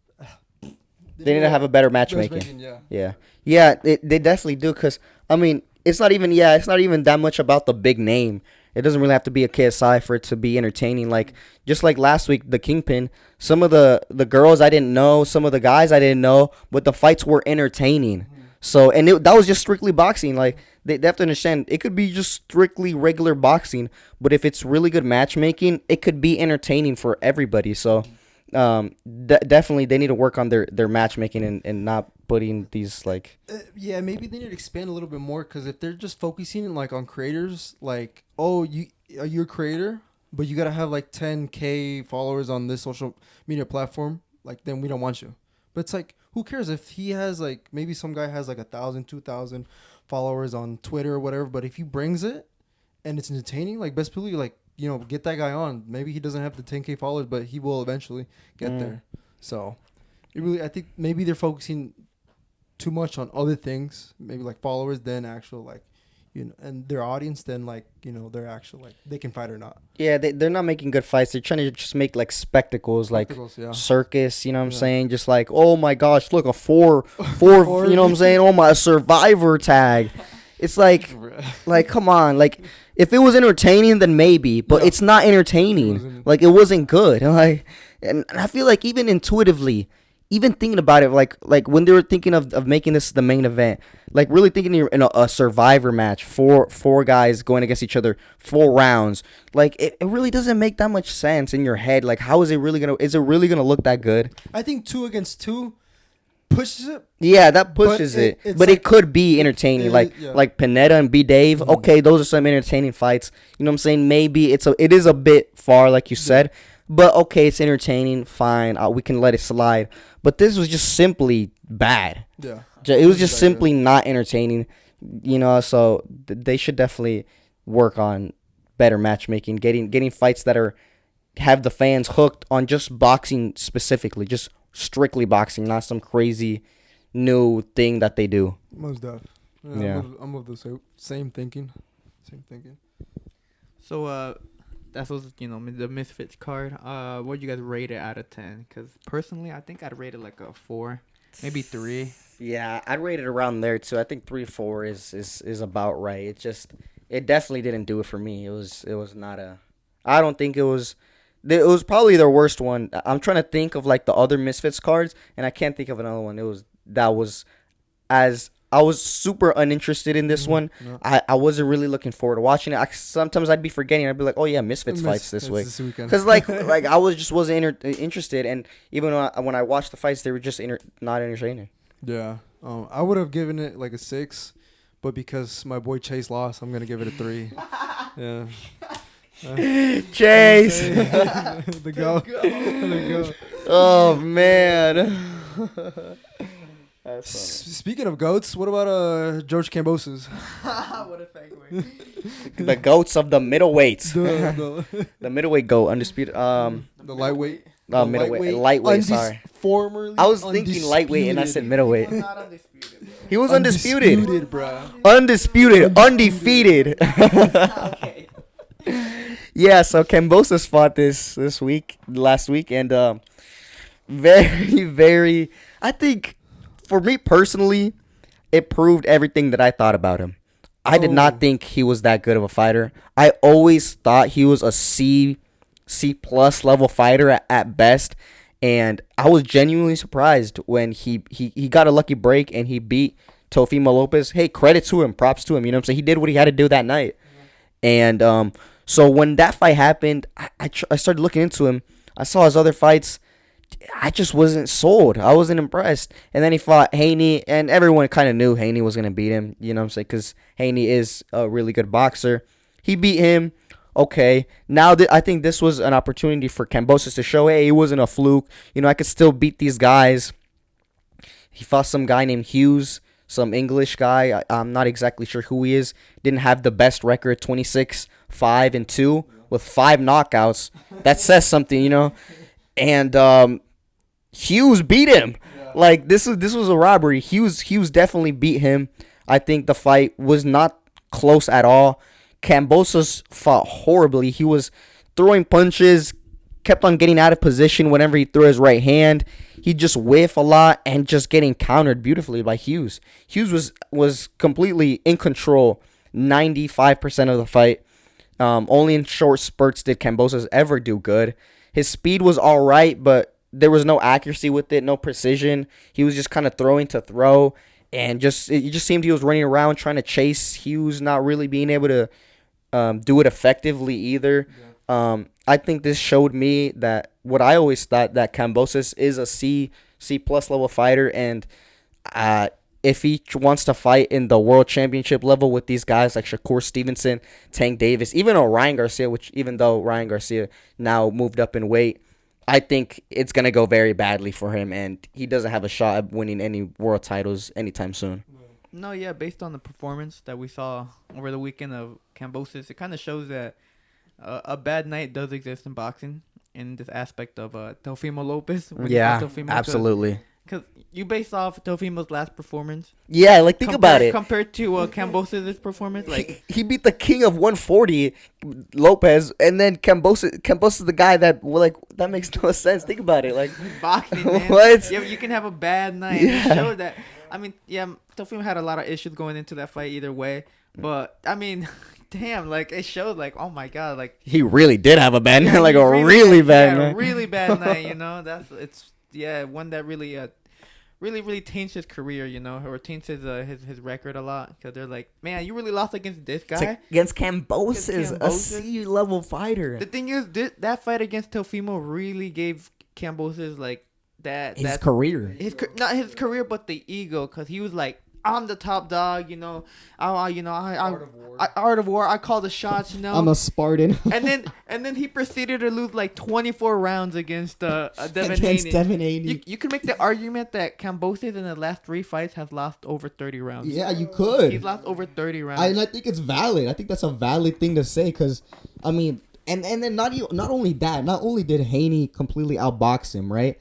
to have a better matchmaking. Yeah. They definitely do. Cause I mean, it's not even that much about the big name. It doesn't really have to be a KSI for it to be entertaining. Like just like last week, the Kingpin. Some of the girls I didn't know, some of the guys I didn't know, but the fights were entertaining. So and that was just strictly boxing. Like they have to understand, it could be just strictly regular boxing, but if it's really good matchmaking, it could be entertaining for everybody. So definitely they need to work on their matchmaking and not putting these like yeah, maybe they need to expand a little bit more, because if they're just focusing like on creators, like you're a creator but you gotta have like 10K followers on this social media platform, like then we don't want you. But it's like, who cares if he has like, maybe some guy has like 1,000 2,000 followers on Twitter or whatever, but if he brings it and it's entertaining, like best believe, like, you know, get that guy on. Maybe he doesn't have the 10K followers, but he will eventually get there. So I think maybe they're focusing too much on other things, maybe like followers, than actual like, you know, and their audience, then like, you know, they're actual like they can fight or not. Yeah, they're not making good fights. They're trying to just make like spectacles like circus, you know what I'm saying? Just like, oh my gosh, look, a four you know what I'm saying? Oh my, a Survivor tag. It's like come on, like if it was entertaining then maybe, but it's not entertaining. Like it wasn't good. And I feel like even intuitively, even thinking about it, like when they were thinking of making this the main event, like really thinking you're in a Survivor match, four guys going against each other, 4 rounds, like it really doesn't make that much sense in your head. Like how is it really gonna look that good? I think 2 against 2 pushes it. Yeah, that pushes it. But like, it could be entertaining. Like Pineda and B Dave. Mm-hmm. Okay, those are some entertaining fights. You know what I'm saying? Maybe it is a bit far, like you said. But okay, it's entertaining. Fine, we can let it slide. But this was just simply bad. Yeah, it was just simply not entertaining. You know, so they should definitely work on better matchmaking, getting fights that have the fans hooked on just boxing specifically, just strictly boxing, not some crazy new thing that they do. Most def. Yeah. I'm of the same thinking. So that was, you know, the Misfits card. What you guys rate it out of 10? Because personally, I think I'd rate it like a 4, maybe 3. Yeah, I'd rate it around there too. I think 3 or 4 is about right. It definitely didn't do it for me. It was not a. I don't think it was. It was probably their worst one. I'm trying to think of like the other Misfits cards, and I can't think of another one. That was as was super uninterested in this one. No. I wasn't really looking forward to watching it. Sometimes I'd be forgetting. I'd be like, oh yeah, Misfits fights this week. Because like I wasn't interested, and even when I watched the fights, they were just not entertaining. Yeah. I would have given it like a 6, but because my boy Chase lost, I'm gonna give it a 3. Yeah. Chase. The go. Oh man. Speaking of goats, what about George Kambossos? What a segue. The goats of the middleweights. The The middleweight goat, undisputed. lightweight. Lightweight. Sorry. Formerly I was thinking lightweight and I said middleweight. Not undisputed. He was undisputed. Bro. Undisputed. Undefeated. Okay. Yeah, so Kambossos fought last week, and very, very, I think, for me personally, it proved everything that I thought about him. I did not think he was that good of a fighter. I always thought he was a C plus level fighter at best, and I was genuinely surprised when he got a lucky break and he beat Teofimo Lopez. Hey, credit to him, props to him. You know what I'm saying? He did what he had to do that night. And so when that fight happened, I started looking into him. I saw his other fights. I just wasn't sold. I wasn't impressed. And then he fought Haney, and everyone kind of knew Haney was going to beat him. You know what I'm saying? Because Haney is a really good boxer. He beat him. Okay. Now I think this was an opportunity for Kambossos to show, hey, it wasn't a fluke. You know, I could still beat these guys. He fought some guy named Hughes, some English guy. I'm not exactly sure who he is. Didn't have the best record, 26-5-2 with 5 knockouts. That says something, you know. And Hughes beat him. Yeah. Like this was a robbery. Hughes definitely beat him. I think the fight was not close at all. Kambossos fought horribly. He was throwing punches, kept on getting out of position whenever he threw his right hand. He just whiffed a lot and just getting countered beautifully by Hughes. Hughes was completely in control 95% of the fight. Only in short spurts did Kambossos ever do good. His speed was all right, but there was no accuracy with it, no precision. He was just kind of throwing to throw, and it just seemed he was running around trying to chase Hughes, not really being able to do it effectively either. Yeah. I think this showed me that what I always thought, that Kambossos is a C plus level fighter, and if he wants to fight in the world championship level with these guys like Shakur Stevenson, Tank Davis, even Ryan Garcia, even though Ryan Garcia now moved up in weight, I think it's going to go very badly for him, and he doesn't have a shot at winning any world titles anytime soon. No, yeah, based on the performance that we saw over the weekend of Kambossos, it kind of shows that a bad night does exist in boxing in this aspect of Teofimo Lopez. Yeah, absolutely. Because you base off Teofimo's last performance. Yeah, like think about it. Compared to Kambossos' performance, like he beat the king of 140, Lopez, and then Kambossos is the guy that makes no sense. Think about it, like boxing. Man. What? Yeah, you can have a bad night. Yeah. It showed that. I mean, yeah, Teofimo had a lot of issues going into that fight either way, but I mean. Damn, like it showed, like, oh my god, like he really did have a bad night, like a really bad night. Really bad night, you know. One that really taints his career, you know, or taints his record a lot, because they're like, man, you really lost against this guy, against Kambossos, a C level fighter. The thing is, that fight against Teofimo really gave Kambossos like his career, not his career, but the ego, because he was like, I'm the top dog, you know. Art of War. I call the shots, you know. I'm a Spartan. and then he proceeded to lose like 24 rounds against Devin Haney. You could make the argument that Kambossos in the last 3 fights has lost over 30 rounds. Yeah, you could. He's lost over 30 rounds. And I think it's valid. I think that's a valid thing to say, because, I mean, and then not only that, not only did Haney completely outbox him, right?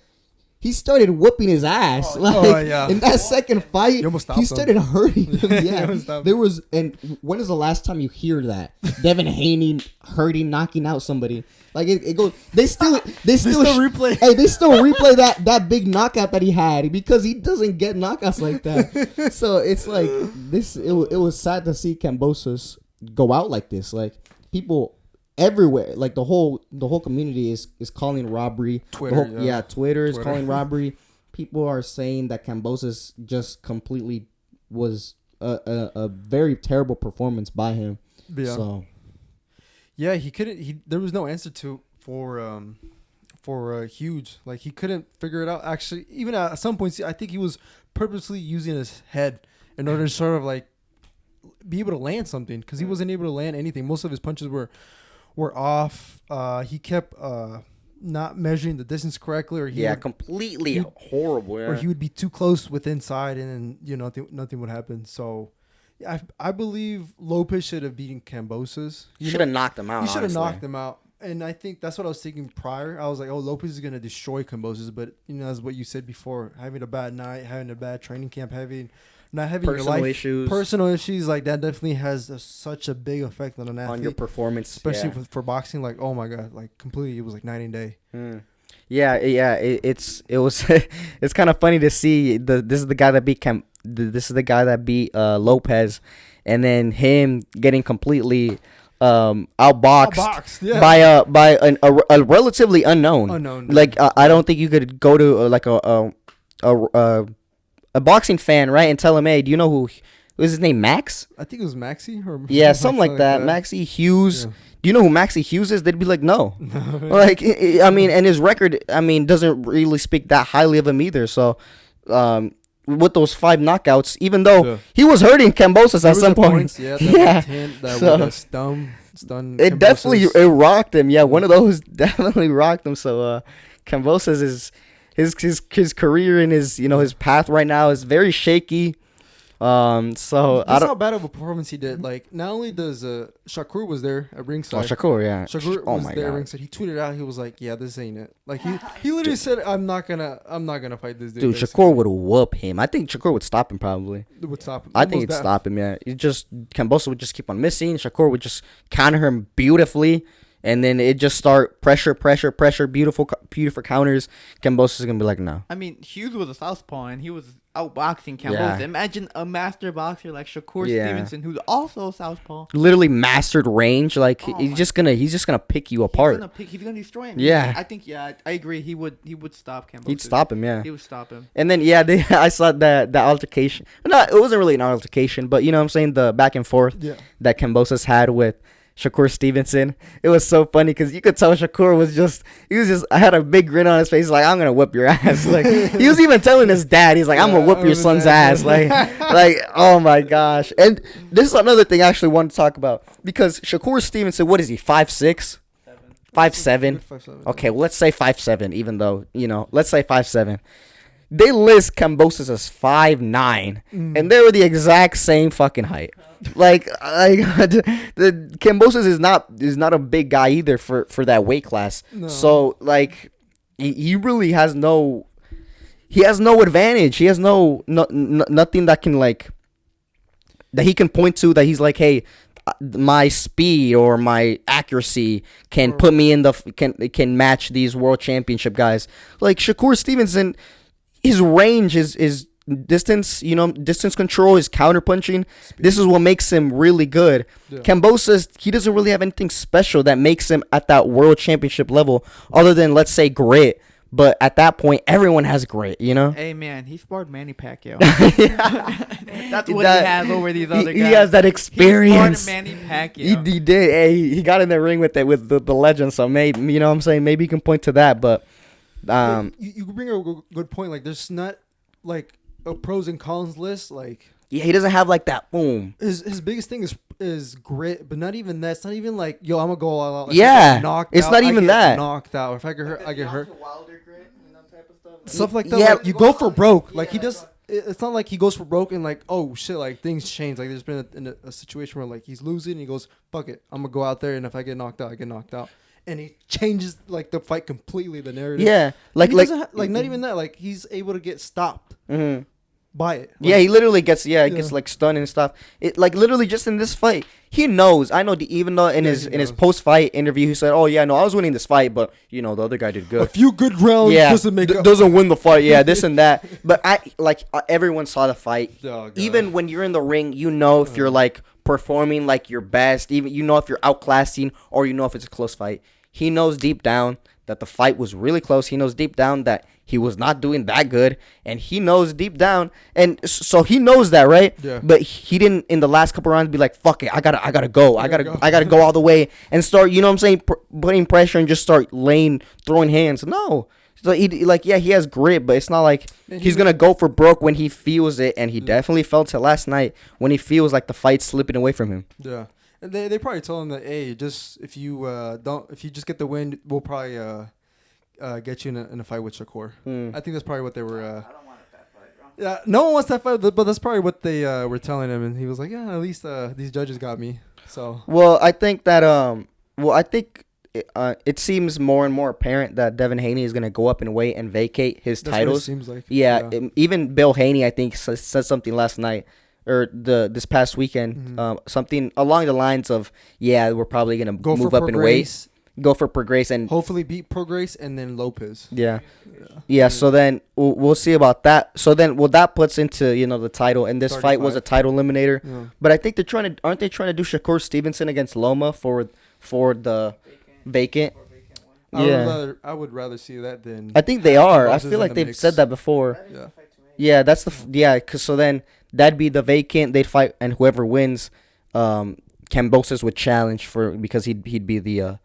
He started whooping his ass. In that second fight, he started hurting him. Yeah, there was. And when is the last time you hear that? Devin Haney hurting, knocking out somebody. Like it goes. They still replay. Hey, they still replay that big knockout that he had, because he doesn't get knockouts like that. So it's like this. It was sad to see Kambossos go out like this. Like people everywhere, like the whole community is calling robbery. Twitter, Twitter is calling robbery. People are saying that Kambossos just completely was a very terrible performance by him. Yeah. So Yeah, he couldn't. There was no answer for Hughes. Like he couldn't figure it out. Actually, even at some points, I think he was purposely using his head in order to sort of like be able to land something because he wasn't able to land anything. Most of his punches were off. He kept not measuring the distance correctly, or completely horrible. Yeah. Or he would be too close with inside, and then nothing would happen. So. I believe Lopez should have beaten Kambossos. Should have knocked him out. He should have knocked him out. And I think that's what I was thinking prior. I was like, oh, Lopez is going to destroy Kambossos. But, as what you said before, having a bad night, having a bad training camp, not having personal issues. Personal issues, like that definitely has such a big effect on an athlete. On your performance. Especially for boxing. Like, oh, my God. Like, completely, it was like night and day. Yeah. It's it's kind of funny to see. This is the guy that beat Lopez, and then him getting completely outboxed by a relatively unknown. Like I don't think you could go to a boxing fan, right, and tell him, hey, do you know who was his name? Max? I think it was Maxi or something like that. Maxi Hughes. Yeah. Do you know who Maxi Hughes is? They'd be like, no. Like, I mean, and his record, doesn't really speak that highly of him either. So, with those 5 knockouts, even though he was hurting Kambossos at some point. Stun it definitely rocked him. Yeah, one of those definitely rocked him. So, Kambossos is his career and his path right now is very shaky. So that's how bad of a performance he did. Like, not only does Shakur was there at ringside. Oh, Shakur, yeah. Shakur was there at ringside. He tweeted out, he was like, "Yeah, this ain't it." Like he literally said, "I'm not gonna fight this dude." Dude, Shakur would whoop him. I think Shakur would stop him probably. It would stop him. I think it'd stop him. Yeah, Kambossos would just keep on missing. Shakur would just counter him beautifully. And then it just start pressure, beautiful counters. Kambossos is going to be like, no. I mean, Hughes was a southpaw, and he was outboxing Kambossos. Yeah. Imagine a master boxer like Shakur Stevenson, who's also a southpaw. Literally mastered range. Like, he's just gonna pick you apart. He's gonna destroy him. Yeah. I think, I agree. He would stop Kambossos. He'd stop him, yeah. He would stop him. And then, I saw that altercation. No, it wasn't really an altercation, but you know what I'm saying? The back and forth that Kambossos had with Shakur Stevenson. It was so funny because you could tell Shakur I had a big grin on his face, like, I'm gonna whip your ass. Like, he was even telling his dad, he's like, I'm gonna whoop your son's ass. Like, oh my gosh. And this is another thing I actually wanted to talk about, because Shakur Stevenson, what is he, 5'6"? 5'7"? Okay, well, let's say 5'7", even though, let's say 5'7". They list Kambossos as 5'9", and they were the exact same fucking height. Like the Kambossos is not a big guy either for that weight class. No. So like he really has no advantage. He has nothing that can that he can point to that he's like, hey, my speed or my accuracy can put me in can match these world championship guys. Like Shakur Stevenson, his range is distance, distance control, his counter punching. This is what makes him really good. Yeah. Kambossos, he doesn't really have anything special that makes him at that world championship level, other than, let's say, grit. But at that point, everyone has grit, Hey, man, he sparred Manny Pacquiao. That's what he has over these other guys. He has that experience. He sparred Manny Pacquiao. He did. Hey, he got in the ring with the legend. So maybe, what I'm saying, maybe you can point to that. But you bring a good point. Like, there's not like a pros and cons list. Like, yeah, he doesn't have like that boom. His biggest thing is grit, but not even that. It's not even like, yo, I'm gonna go all out. Like, it's not even that. Knocked out. Or if I get hurt, I get hurt. Wilder grit, type of stuff. Stuff like that. Yeah, like, you go for broke. Like, he does. It's not like he goes for broke and like, oh shit, like things change. Like, there's been a situation where like he's losing and he goes, fuck it, I'm gonna go out there, and if I get knocked out, I get knocked out. And he changes like the fight completely, the narrative. Yeah, like not even that. Like, he's able to get stopped by it. Like, he literally gets gets like stunned and stuff. It like literally just in this fight, he knows. I know even though in his post fight interview he said, "Oh yeah, no, I was winning this fight, but the other guy did good. A few good rounds doesn't win the fight. Yeah, this and that. But everyone saw the fight. Oh, even when you're in the ring, if you're like performing like your best, even if you're outclassing or if it's a close fight. he knows deep down that the fight was really close. He knows deep down that he was not doing that good, and he knows deep down, and so he knows that, right? Yeah. But he didn't in the last couple rounds be like, "Fuck it, I gotta go, I gotta go all the way and start." You know what I'm saying? Putting pressure and just start throwing hands. No, so he has grit, but it's not like he's gonna go for broke when he feels it, and he definitely felt it last night when he feels like the fight's slipping away from him. Yeah. And they probably told him that, hey, just if you just get the win, we'll probably get you in a fight with Shakur. I think that's probably what they were. I don't want that fight, bro. Yeah, no one wants that fight, but that's probably what they were telling him, and he was like, yeah, at least these judges got me. So. Well, I think that it seems more and more apparent that Devin Haney is gonna go up in weight and vacate his That's titles. what it seems like. Yeah. Even Bill Haney, I think, said something last night or this past weekend, something along the lines of, we're probably gonna move up in weight, go for Prograis, and hopefully beat Prograis and then Lopez. Yeah. So then we'll see about that. So then, that puts into the title, and this fight was a title eliminator. Yeah. But I think aren't they trying to do Shakur Stevenson against Loma for the vacant? I would rather see that than. I think they are. I feel like they've said that before. Yeah. Because so then that'd be the vacant. They'd fight, and whoever wins, Kambossos would challenge because he'd be the,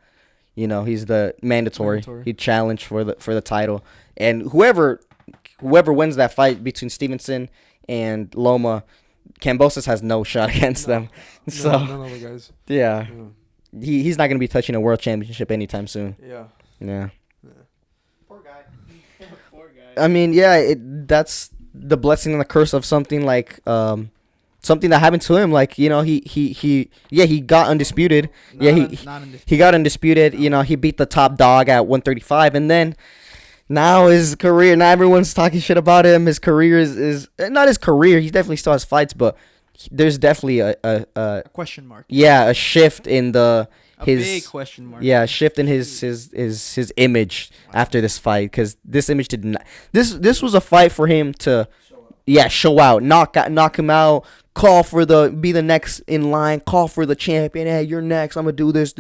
he's the mandatory. He'd challenge for the title, and whoever wins that fight between Stevenson and Loma, Kambossos has no shot against them. So none of the guys. Yeah. He's not gonna be touching a world championship anytime soon. Yeah. Poor guy. I mean, that's the blessing and the curse of something like something that happened to him. Like, he got undisputed. He got undisputed. He beat the top dog at 135, and then now his career. Now everyone's talking shit about him. His career is not his career. He definitely still has fights, but there's definitely a question mark. Yeah, a shift in his big question mark. Yeah, shift in his image after this fight, because this image did not. This was a fight for him to, show out, knock him out, be the next in line, call for the champion. Hey, you're next. I'm gonna do this.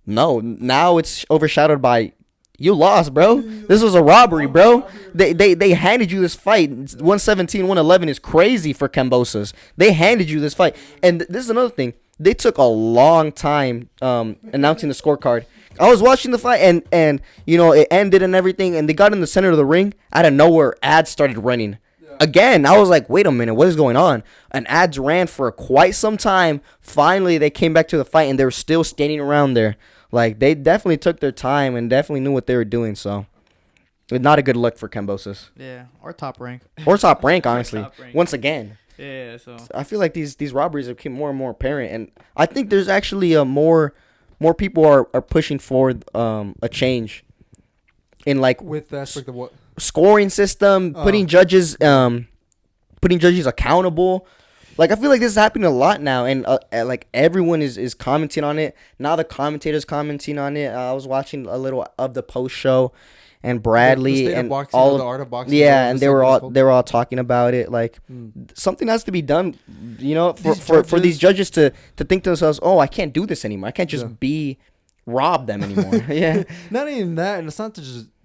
No, now it's overshadowed by. You lost, bro. This was a robbery, bro. They handed you this fight. 117, 111 is crazy for Kambossos. They handed you this fight. And this is another thing. They took a long time announcing the scorecard. I was watching the fight, and it ended and everything, and they got in the center of the ring. Out of nowhere, ads started running. Again, I was like, wait a minute, what is going on? And ads ran for quite some time. Finally, they came back to the fight, and they were still standing around there. Like, they definitely took their time and definitely knew what they were doing. So, not a good look for Kambossos. Yeah, or top rank. Honestly. Top rank. Once again. Yeah, so. I feel like these robberies have become more and more apparent. And I think there's actually more people are pushing for a change in, like, with the aspect of what? Scoring system, putting judges accountable. Like, I feel like this is happening a lot now, and like everyone is commenting on it. Now the commentators commenting on it. I was watching a little of the post show, and Bradley and boxing, all the art of boxing. Yeah, and they were all talking about it. Like, something has to be done, for these judges to think to themselves, oh, I can't do this anymore. I can't just rob them anymore. Yeah, not even that, and it's not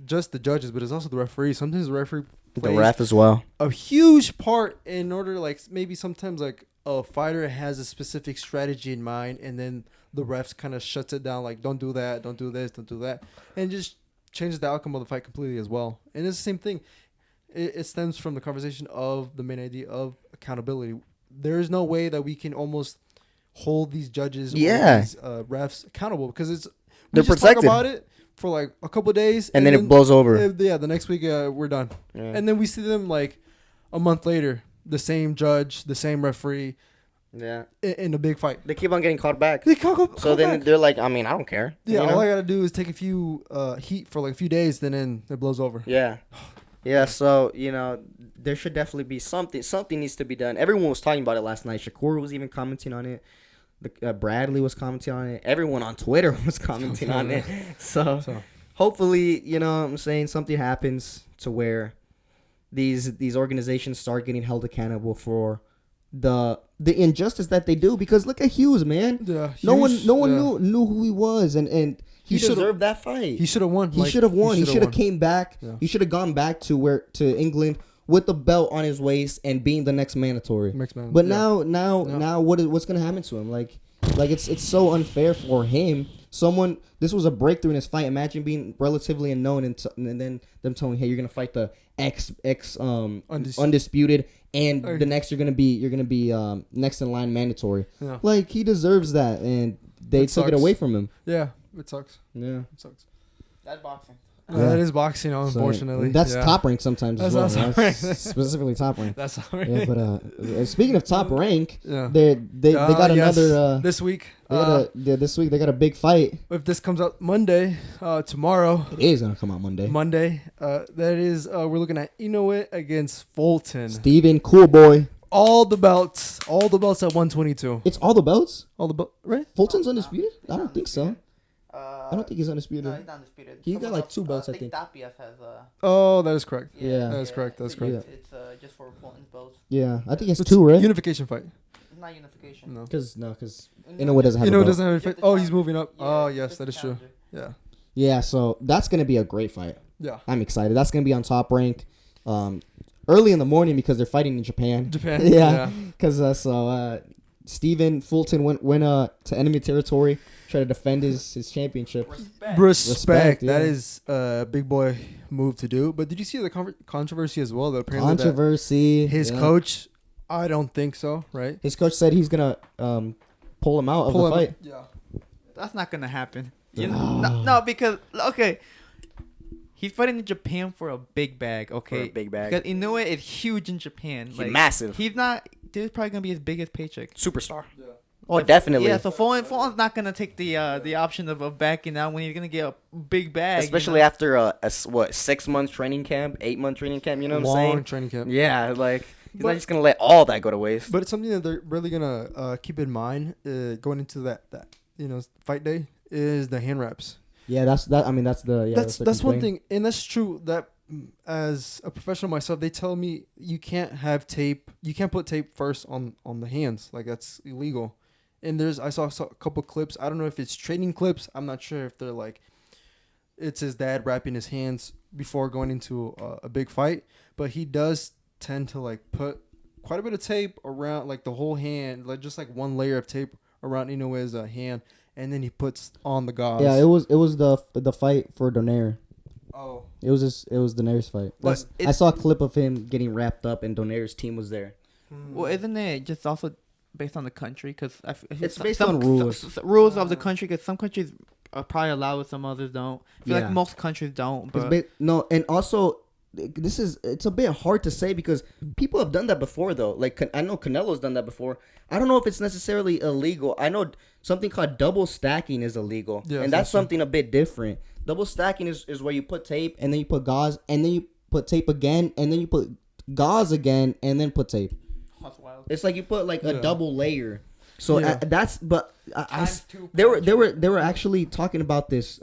just the judges, but it's also the referee. Sometimes the referee. The ref as well. A huge part in order, like, maybe sometimes, like, a fighter has a specific strategy in mind, and then the refs kind of shuts it down, like, don't do that, don't do this, don't do that, and just changes the outcome of the fight completely as well. And it's the same thing. It stems from the conversation of the main idea of accountability. There is no way that we can almost hold these judges or these refs accountable, because they're protected. Talk about it for like a couple of days, and then it blows over. The next week we're done, and then we see them like a month later, the same judge, the same referee, in a big fight. They keep on getting called back. So then they're like, I mean, I don't care. Yeah, all I gotta do is take a few heat for like a few days, then it blows over. Yeah. So there should definitely be something. Something needs to be done. Everyone was talking about it last night. Shakur was even commenting on it. Bradley was commenting on it. Everyone on Twitter was commenting on it. So hopefully, what I'm saying, something happens to where these organizations start getting held accountable for the injustice that they do, because look at Hughes, man. Yeah, No one yeah. knew who he was, and He deserved that fight. He should have won. He should have won. He should have won. came back. Yeah. He should have gone back to England with the belt on his waist and being the next mandatory. But now what's gonna happen to him? Like it's so unfair for him. This was a breakthrough in his fight. Imagine being relatively unknown and then them telling him, hey, you're gonna fight the undisputed, and the next you're gonna be next in line mandatory. Yeah. Like, he deserves that, and they took it away from him. Yeah, it sucks. Yeah, it sucks. That's boxing. That is boxing, unfortunately. So, that's Top Rank sometimes as well. That's specifically Top Rank. That's Top Rank. Yeah, but speaking of Top Rank, yeah. they got another this week. This week they got a big fight. If this comes out Monday, tomorrow. It is gonna come out Monday. That is we're looking at Inoue against Fulton. Steven Cool Boy. All the belts at 122. It's all the belts? All the belts, right? Fulton's undisputed? I don't think so. I don't think he's undisputed. No, he's not undisputed. He got like 2 belts, I think. Tapias has Oh, that is correct. Yeah. That is correct. That's correct. It's just for Fulton's belts. Yeah, I think it's It's 2, right? Unification fight. It's not unification. No. Because Inoue doesn't have a Inoue belt. doesn't have a fight. Oh, he's moving up. Yeah, Oh, yes, just that is true. challenger. Yeah. Yeah, so that's gonna be a great fight. Yeah. I'm excited. That's gonna be on Top Rank, early in the morning because they're fighting in Japan. Yeah. Because Steven Fulton went to enemy territory, try to defend his championship. Respect. Yeah. That is a big boy move to do. But did you see the controversy as well? That apparently his coach, I don't think so, right? His coach said he's gonna pull him out of the fight. Yeah. That's not gonna happen. No, because okay, he's fighting in Japan for a big bag. Okay, For a big bag. Because Inoue is huge in Japan. He's massive. He's not. This is probably gonna be his biggest paycheck. Superstar. Yeah. Oh, definitely. Yeah, so Fulton's not gonna take the option of backing out when he's gonna get a big bag. Especially after a 6-month training camp, 8-month training camp. You know what I'm saying? Long training camp. Yeah, like he's not just gonna let all that go to waste. But it's something that they're really gonna keep in mind going into that fight day is the hand wraps. Yeah, that's one complaint. Thing, and that's true. That as a professional myself, they tell me you can't have tape. You can't put tape first on the hands. Like, that's illegal. And I saw a couple clips. I don't know if it's training clips. I'm not sure if they're like, it's his dad wrapping his hands before going into a big fight. But he does tend to like put quite a bit of tape around like the whole hand, like just like one layer of tape around Inoue's hand, and then he puts on the gauze. Yeah, it was the fight for Donaire. Oh. It was Donaire's fight. I saw a clip of him getting wrapped up, and Donaire's team was there. Well, isn't it just also based on the country? Because it's based on rules. Rules of the country. Because some countries probably allow it, some others don't. I feel like most countries don't. But no, and also it's a bit hard to say because people have done that before though. Like, I know Canelo's done that before. I don't know if it's necessarily illegal. I know something called double stacking is illegal, and that's something a bit different. Double stacking is where you put tape and then you put gauze and then you put tape again and then you put gauze again and then put tape. That's wild. It's like you put like a double layer. So they were actually talking about this.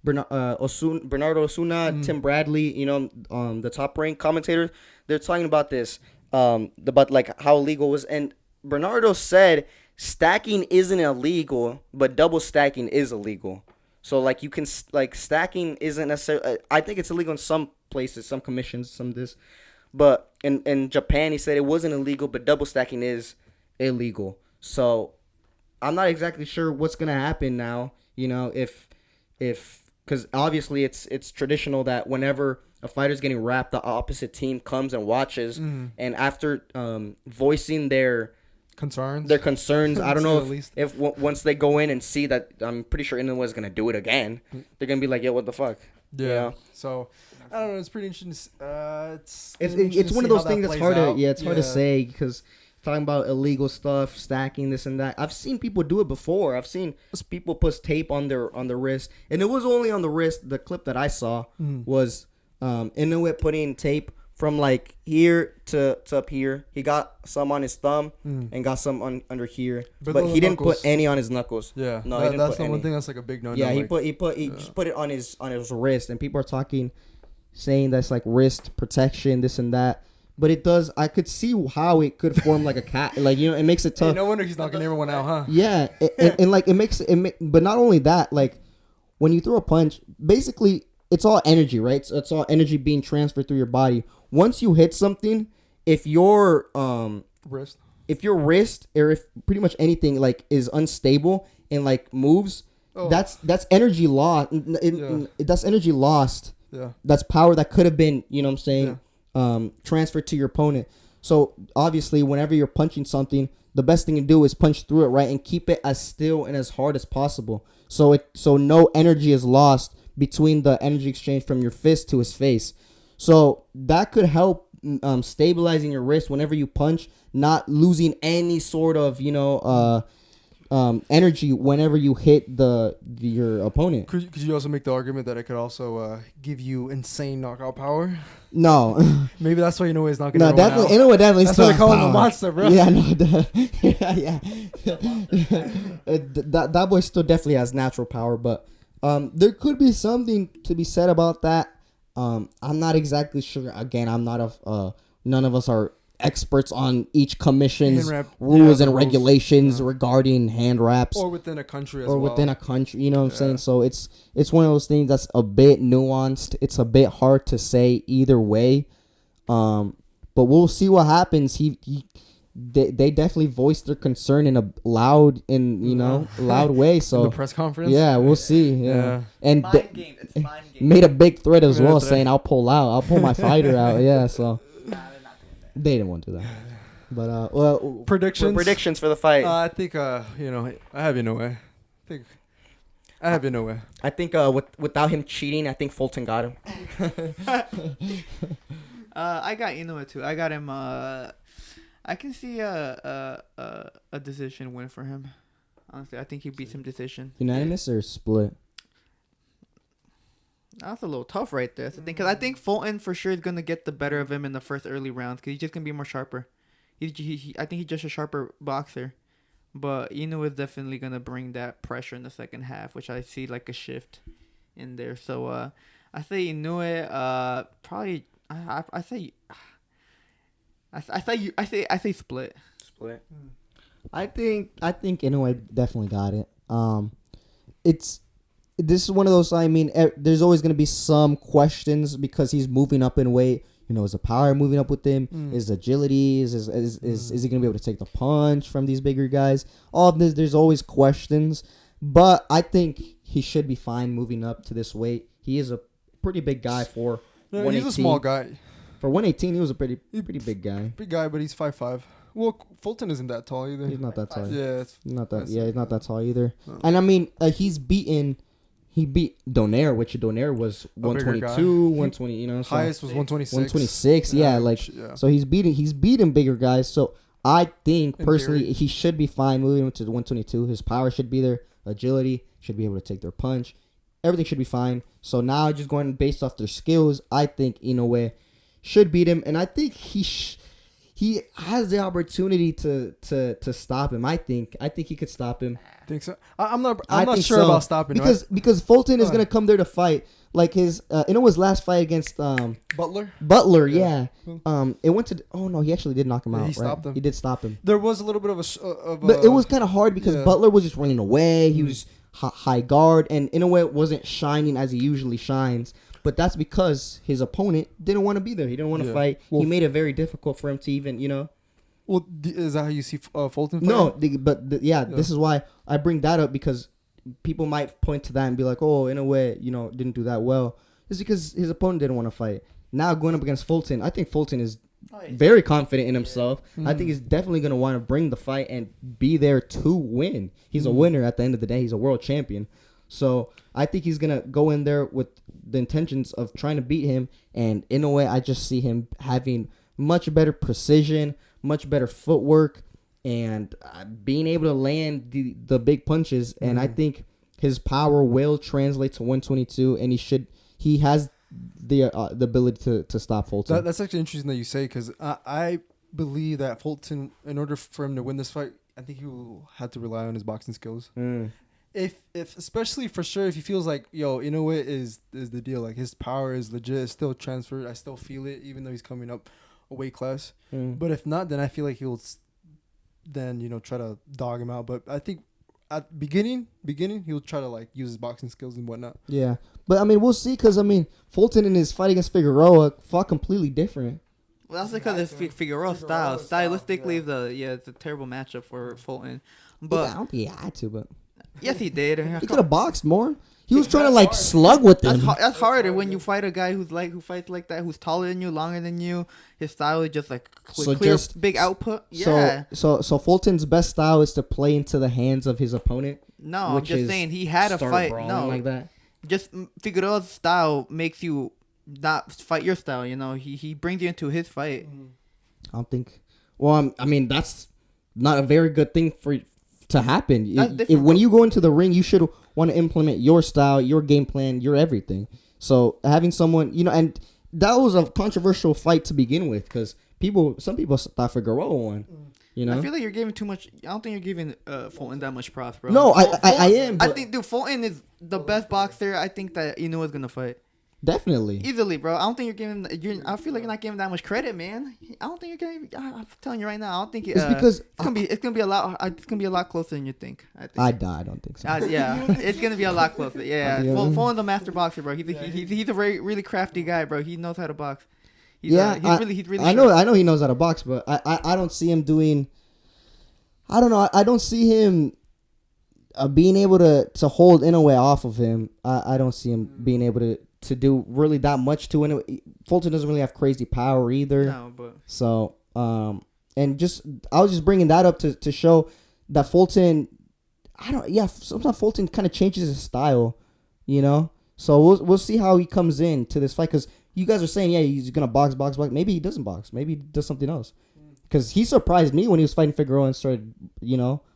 Bernardo Osuna, Tim Bradley, the Top Rank commentators, they're talking about this, about like how illegal it was, and Bernardo said stacking isn't illegal, but double stacking is illegal. So like you can stacking isn't necessarily. I think it's illegal in some places, some commissions, some this, but in Japan he said it wasn't illegal, but double stacking is illegal. So I'm not exactly sure what's gonna happen now. If because obviously it's traditional that whenever a fighter's getting wrapped, the opposite team comes and watches, and after voicing their concerns, I don't know if once they go in and see that, I'm pretty sure Inoue is gonna do it again, they're gonna be like, yo, what the fuck? Yeah. So I don't know. It's pretty interesting. It's one of those things that's hard to say because talking about illegal stuff, stacking this and that. I've seen people do it before. I've seen people put tape on their wrist, and it was only on the wrist. The clip that I saw was Inoue putting tape from like here to up here. He got some on his thumb and got some under here, but he didn't put any on his knuckles. Yeah, no, he didn't that's put the any. one thing that's like a big no. Yeah, he just put it on his wrist, and people are saying that's like wrist protection, this and that. but it does. I could see how it could form like a cat. Like, you know, it makes it tough. Hey, no wonder he's knocking everyone out, huh? Yeah, and like it makes it. But not only that, like when you throw a punch, basically it's all energy, right? So it's all energy being transferred through your body. Once you hit something, if your wrist, or if pretty much anything like is unstable and like moves, that's energy lost. That's energy lost. Yeah. That's power that could have been, you know what I'm saying, transferred to your opponent. So obviously, whenever you're punching something, the best thing to do is punch through it, right, and keep it as still and as hard as possible. So no energy is lost between the energy exchange from your fist to his face. So that could help stabilizing your wrist whenever you punch, not losing any sort of, you know, energy whenever you hit your opponent. Could you also make the argument that it could also give you insane knockout power? No. Maybe that's why Inoue is not going to. No, definitely. Inoue definitely. That's why they call him a monster, bro. Yeah, no. Yeah. That boy still definitely has natural power, but there could be something to be said about that. I'm not exactly sure. Again, I'm not none of us are experts on each commission's rules and regulations regarding hand wraps, or within a country as well. Or within a country, you know what I'm saying? So it's one of those things that's a bit nuanced. It's a bit hard to say either way. But we'll see what happens. They definitely voiced their concern in a loud way. So in the press conference, yeah, we'll see. Yeah, and it's mind game. Made a big threat as well, saying I'll pull my fighter out. Yeah, so. They didn't want to do that. But well, predictions for the fight. I think I have Inoue. I think without him cheating, I think Fulton got him. I got Inoue too. I got him. I can see a decision win for him. Honestly, I think he beats him decision. Unanimous or split? That's a little tough right there. That's the thing, because I think Fulton for sure is gonna get the better of him in the first early rounds, because he's just gonna be more sharper. I think he's just a sharper boxer, but Inoue is definitely gonna bring that pressure in the second half, which I see like a shift in there. So I say Inoue. Probably I say split. Split. I think Inoue definitely got it. This is one of those. I mean, there's always going to be some questions because he's moving up in weight. You know, is the power moving up with him? Is agility? Is he going to be able to take the punch from these bigger guys? All of this, there's always questions. But I think he should be fine moving up to this weight. He is a pretty big guy for 118. He's a small guy. For 118, he was a pretty big guy. Big guy, but he's 5'5". Well, Fulton isn't that tall either. He's not that tall. Yeah, he's not that tall either. No. And I mean, He beat Donaire, which Donaire was 122, 120, you know. So highest was 126. 126, yeah. So he's beating bigger guys. So I think personally he should be fine moving to the 122. His power should be there. Agility should be able to take their punch. Everything should be fine. So now just going based off their skills, I think Inoue should beat him, and I think he has the opportunity to stop him. I think he could stop him. Think so? I'm not sure about stopping because Fulton is gonna come there to fight. Like his Inoue's last fight against Butler, yeah. It went to he actually did knock him out. He stopped him. He did stop him. There was a little bit but it was kind of hard because Butler was just running away. He was high guard, and Inoue wasn't shining as he usually shines. But that's because his opponent didn't want to be there. He didn't want to fight. Well, he made it very difficult for him to even, you know. Well, is that how you see Fulton fight? No, this is why I bring that up, because people might point to that and be like, oh, in a way, you know, didn't do that well. It's because his opponent didn't want to fight. Now going up against Fulton, I think Fulton is very confident in himself. I think he's definitely going to want to bring the fight and be there to win. He's a winner at the end of the day. He's a world champion. So I think he's going to go in there with the intentions of trying to beat him. And in a way, I just see him having much better precision, much better footwork, and being able to land the big punches. And I think his power will translate to 122, and he has the ability to stop Fulton. That's actually interesting that you say, because I believe that Fulton, in order for him to win this fight, I think he will have to rely on his boxing skills. If especially for sure, if he feels like, Inoue is the deal, like his power is legit, it's still transferred, I still feel it, even though he's coming up a weight class. Mm. But if not, then I feel like he'll then try to dog him out. But I think at beginning he'll try to like use his boxing skills and whatnot. Yeah, but I mean we'll see because I mean Fulton in his fight against Figueroa fought completely different. Well, that's because it's Figueroa style. Stylistically, it's a terrible matchup for Fulton. But I don't think he had to, but yes, he did. he could have boxed more. He was trying to like slug with him. That's harder when you fight a guy who fights like that, who's taller than you, longer than you. His style is just like clear, big output. Yeah. So Fulton's best style is to play into the hands of his opponent. No, I'm just saying he had a fight. No, like that. Just Figueroa's style makes you not fight your style. He brings you into his fight. I don't think. Well, I mean that's not a very good thing to happen. When you go into the ring, you should want to implement your style, your game plan, your everything. So having someone, and that was a controversial fight to begin with because some people thought Figueroa won. I feel like you're giving too much. I don't think you're giving Fulton that much props, bro. No, I am. I think, dude, Fulton is the best boxer. I think that Inoue is gonna fight. Definitely. Easily, bro. I don't think you're giving. I feel like you're not giving that much credit, man. I don't think you're gonna. I'm telling you right now. I don't think it's because it's gonna be a lot. It's gonna be a lot closer than you think. I think. I don't think so. Yeah, it's gonna be a lot closer. Yeah, Fulton's a master boxer, bro. He's a very really crafty guy, bro. He knows how to box. He's really. I know he knows how to box, but I don't see him doing. I don't know. I don't see him being able to hold Inoue off of him. I don't see him being able to do really that much to Inoue. Fulton doesn't really have crazy power either. No, but so and I was just bringing that up to show that Fulton. Sometimes Fulton kind of changes his style, So we'll see how he comes in to this fight because you guys are saying he's gonna box. Maybe he doesn't box. Maybe he does something else. Because he surprised me when he was fighting Figueroa and started,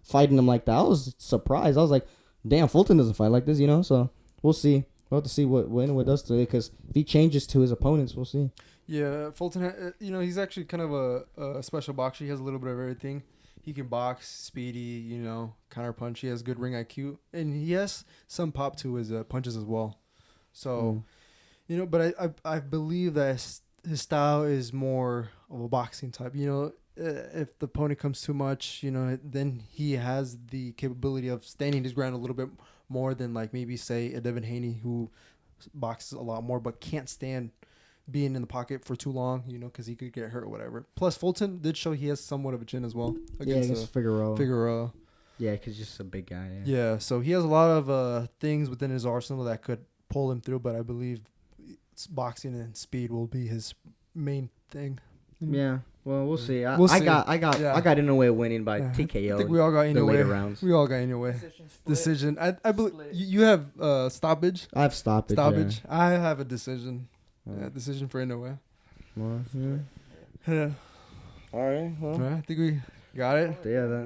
fighting him like that. I was surprised. I was like, damn, Fulton doesn't fight like this, So we'll see. We'll have to see what Inoue does today. Because if he changes to his opponents, we'll see. Yeah, Fulton, he's actually kind of a special boxer. He has a little bit of everything. He can box, speedy, counter punch. He has good ring IQ. And he has some pop to his punches as well. So, but I believe that his style is more of a boxing type. If the opponent comes too much, then he has the capability of standing his ground a little bit more than like maybe say a Devin Haney who boxes a lot more but can't stand being in the pocket for too long, because he could get hurt or whatever. Plus, Fulton did show he has somewhat of a chin as well against Figueroa. Yeah, because he's just a big guy. Yeah, so he has a lot of things within his arsenal that could pull him through, but I believe boxing and speed will be his main thing. Yeah. Well, we'll see. I see. got Inoue winning by TKO. I think we all got Inoue. The later rounds. We all got Inoue. Decision. I believe you have stoppage. I have stoppage. Yeah. I have a decision. Decision for Inoue. Well, yeah. All right. Well, I think we got it. Yeah.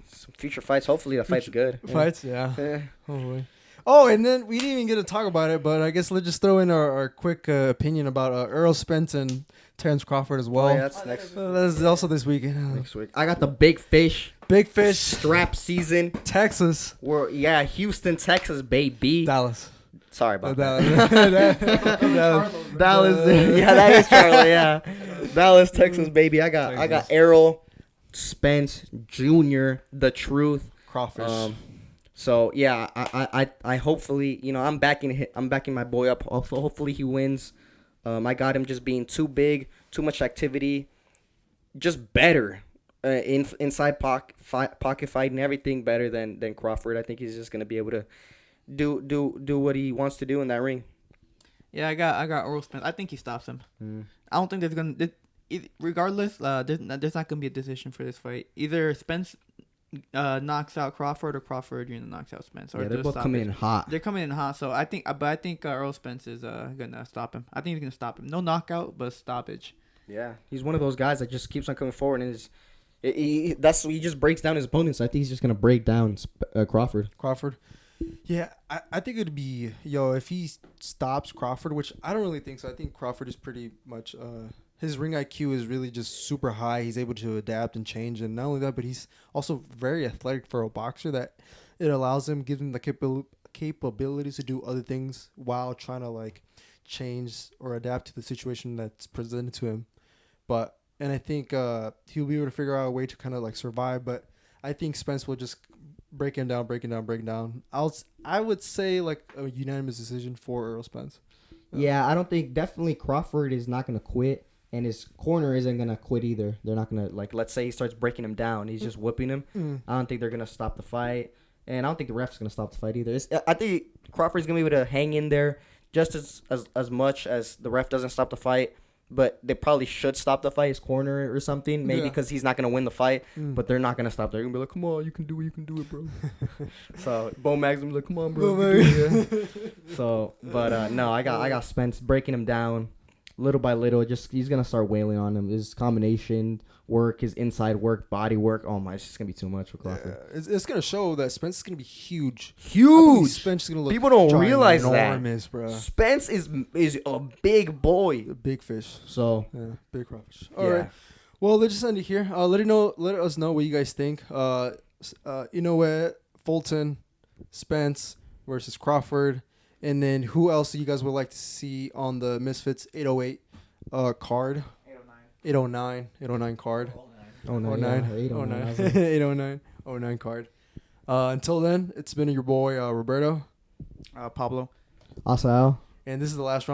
Some future fights. Hopefully the fight's good. Fights. Yeah. Hopefully. Oh, and then we didn't even get to talk about it, but I guess let's just throw in our quick opinion about Errol Spence and Terrence Crawford as well. Oh, yeah, that's next. That's also this weekend. Next week. I got the big fish. Big fish. Strap season. Texas. Houston, Texas, baby. Dallas. Sorry about Dallas. Dallas. Yeah, that is Charlie. Yeah, Dallas, Texas, baby. I got Errol Spence Jr. The Truth. Crawfish. So yeah, I hopefully I'm backing my boy up. Hopefully he wins. I got him just being too big, too much activity, just better inside pocket fighting, everything better than Crawford. I think he's just gonna be able to do what he wants to do in that ring. Yeah, I got Errol Spence. I think he stops him. I don't think there's gonna. Regardless, there's not gonna be a decision for this fight. Either Spence knocks out Crawford or Crawford knocks out Spence. Or they're both coming in hot. They're coming in hot. So I think Errol Spence is gonna stop him. I think he's gonna stop him. No knockout, but stoppage. Yeah, he's one of those guys that just keeps on coming forward and he just breaks down his opponents. I think he's just gonna break down Crawford. Yeah, I think it'd be if he stops Crawford, which I don't really think so. I think Crawford is pretty much his ring IQ is really just super high. He's able to adapt and change, and not only that, but he's also very athletic for a boxer. That it allows him, gives him the capabilities to do other things while trying to like change or adapt to the situation that's presented to him. But and I think he'll be able to figure out a way to kind of like survive. But I think Spence will just break him down. I would say like a unanimous decision for Earl Spence. Yeah, I don't think definitely Crawford is not gonna quit, and his corner isn't gonna quit either. They're not gonna like. Let's say he starts breaking him down, he's just whipping him. I don't think they're gonna stop the fight, and I don't think the ref's gonna stop the fight either. I think Crawford's gonna be able to hang in there just as much as the ref doesn't stop the fight. But they probably should stop the fight, his corner or something, maybe because he's not gonna win the fight. But they're not gonna stop. They're gonna be like, "Come on, you can do it, bro." So Bo Mag's gonna be like, "Come on, bro." So, but no, I got Spence breaking him down little by little. Just he's gonna start wailing on him. His combination work, his inside work, body work. Oh my, it's just gonna be too much for Crawford. Yeah, it's gonna show that Spence is gonna be huge. Huge. Spence is gonna look People don't realize enormous, that. bro. Spence is a big boy. A big fish. So Big crawfish. All right. Well, let's just end it here. Let us know what you guys think. Inoue, Fulton, Spence versus Crawford, and then who else you guys would like to see on the Misfits 808 card? 809 card. 809 card. Until then, it's been your boy Roberto, Pablo. Asal. and this is the last round.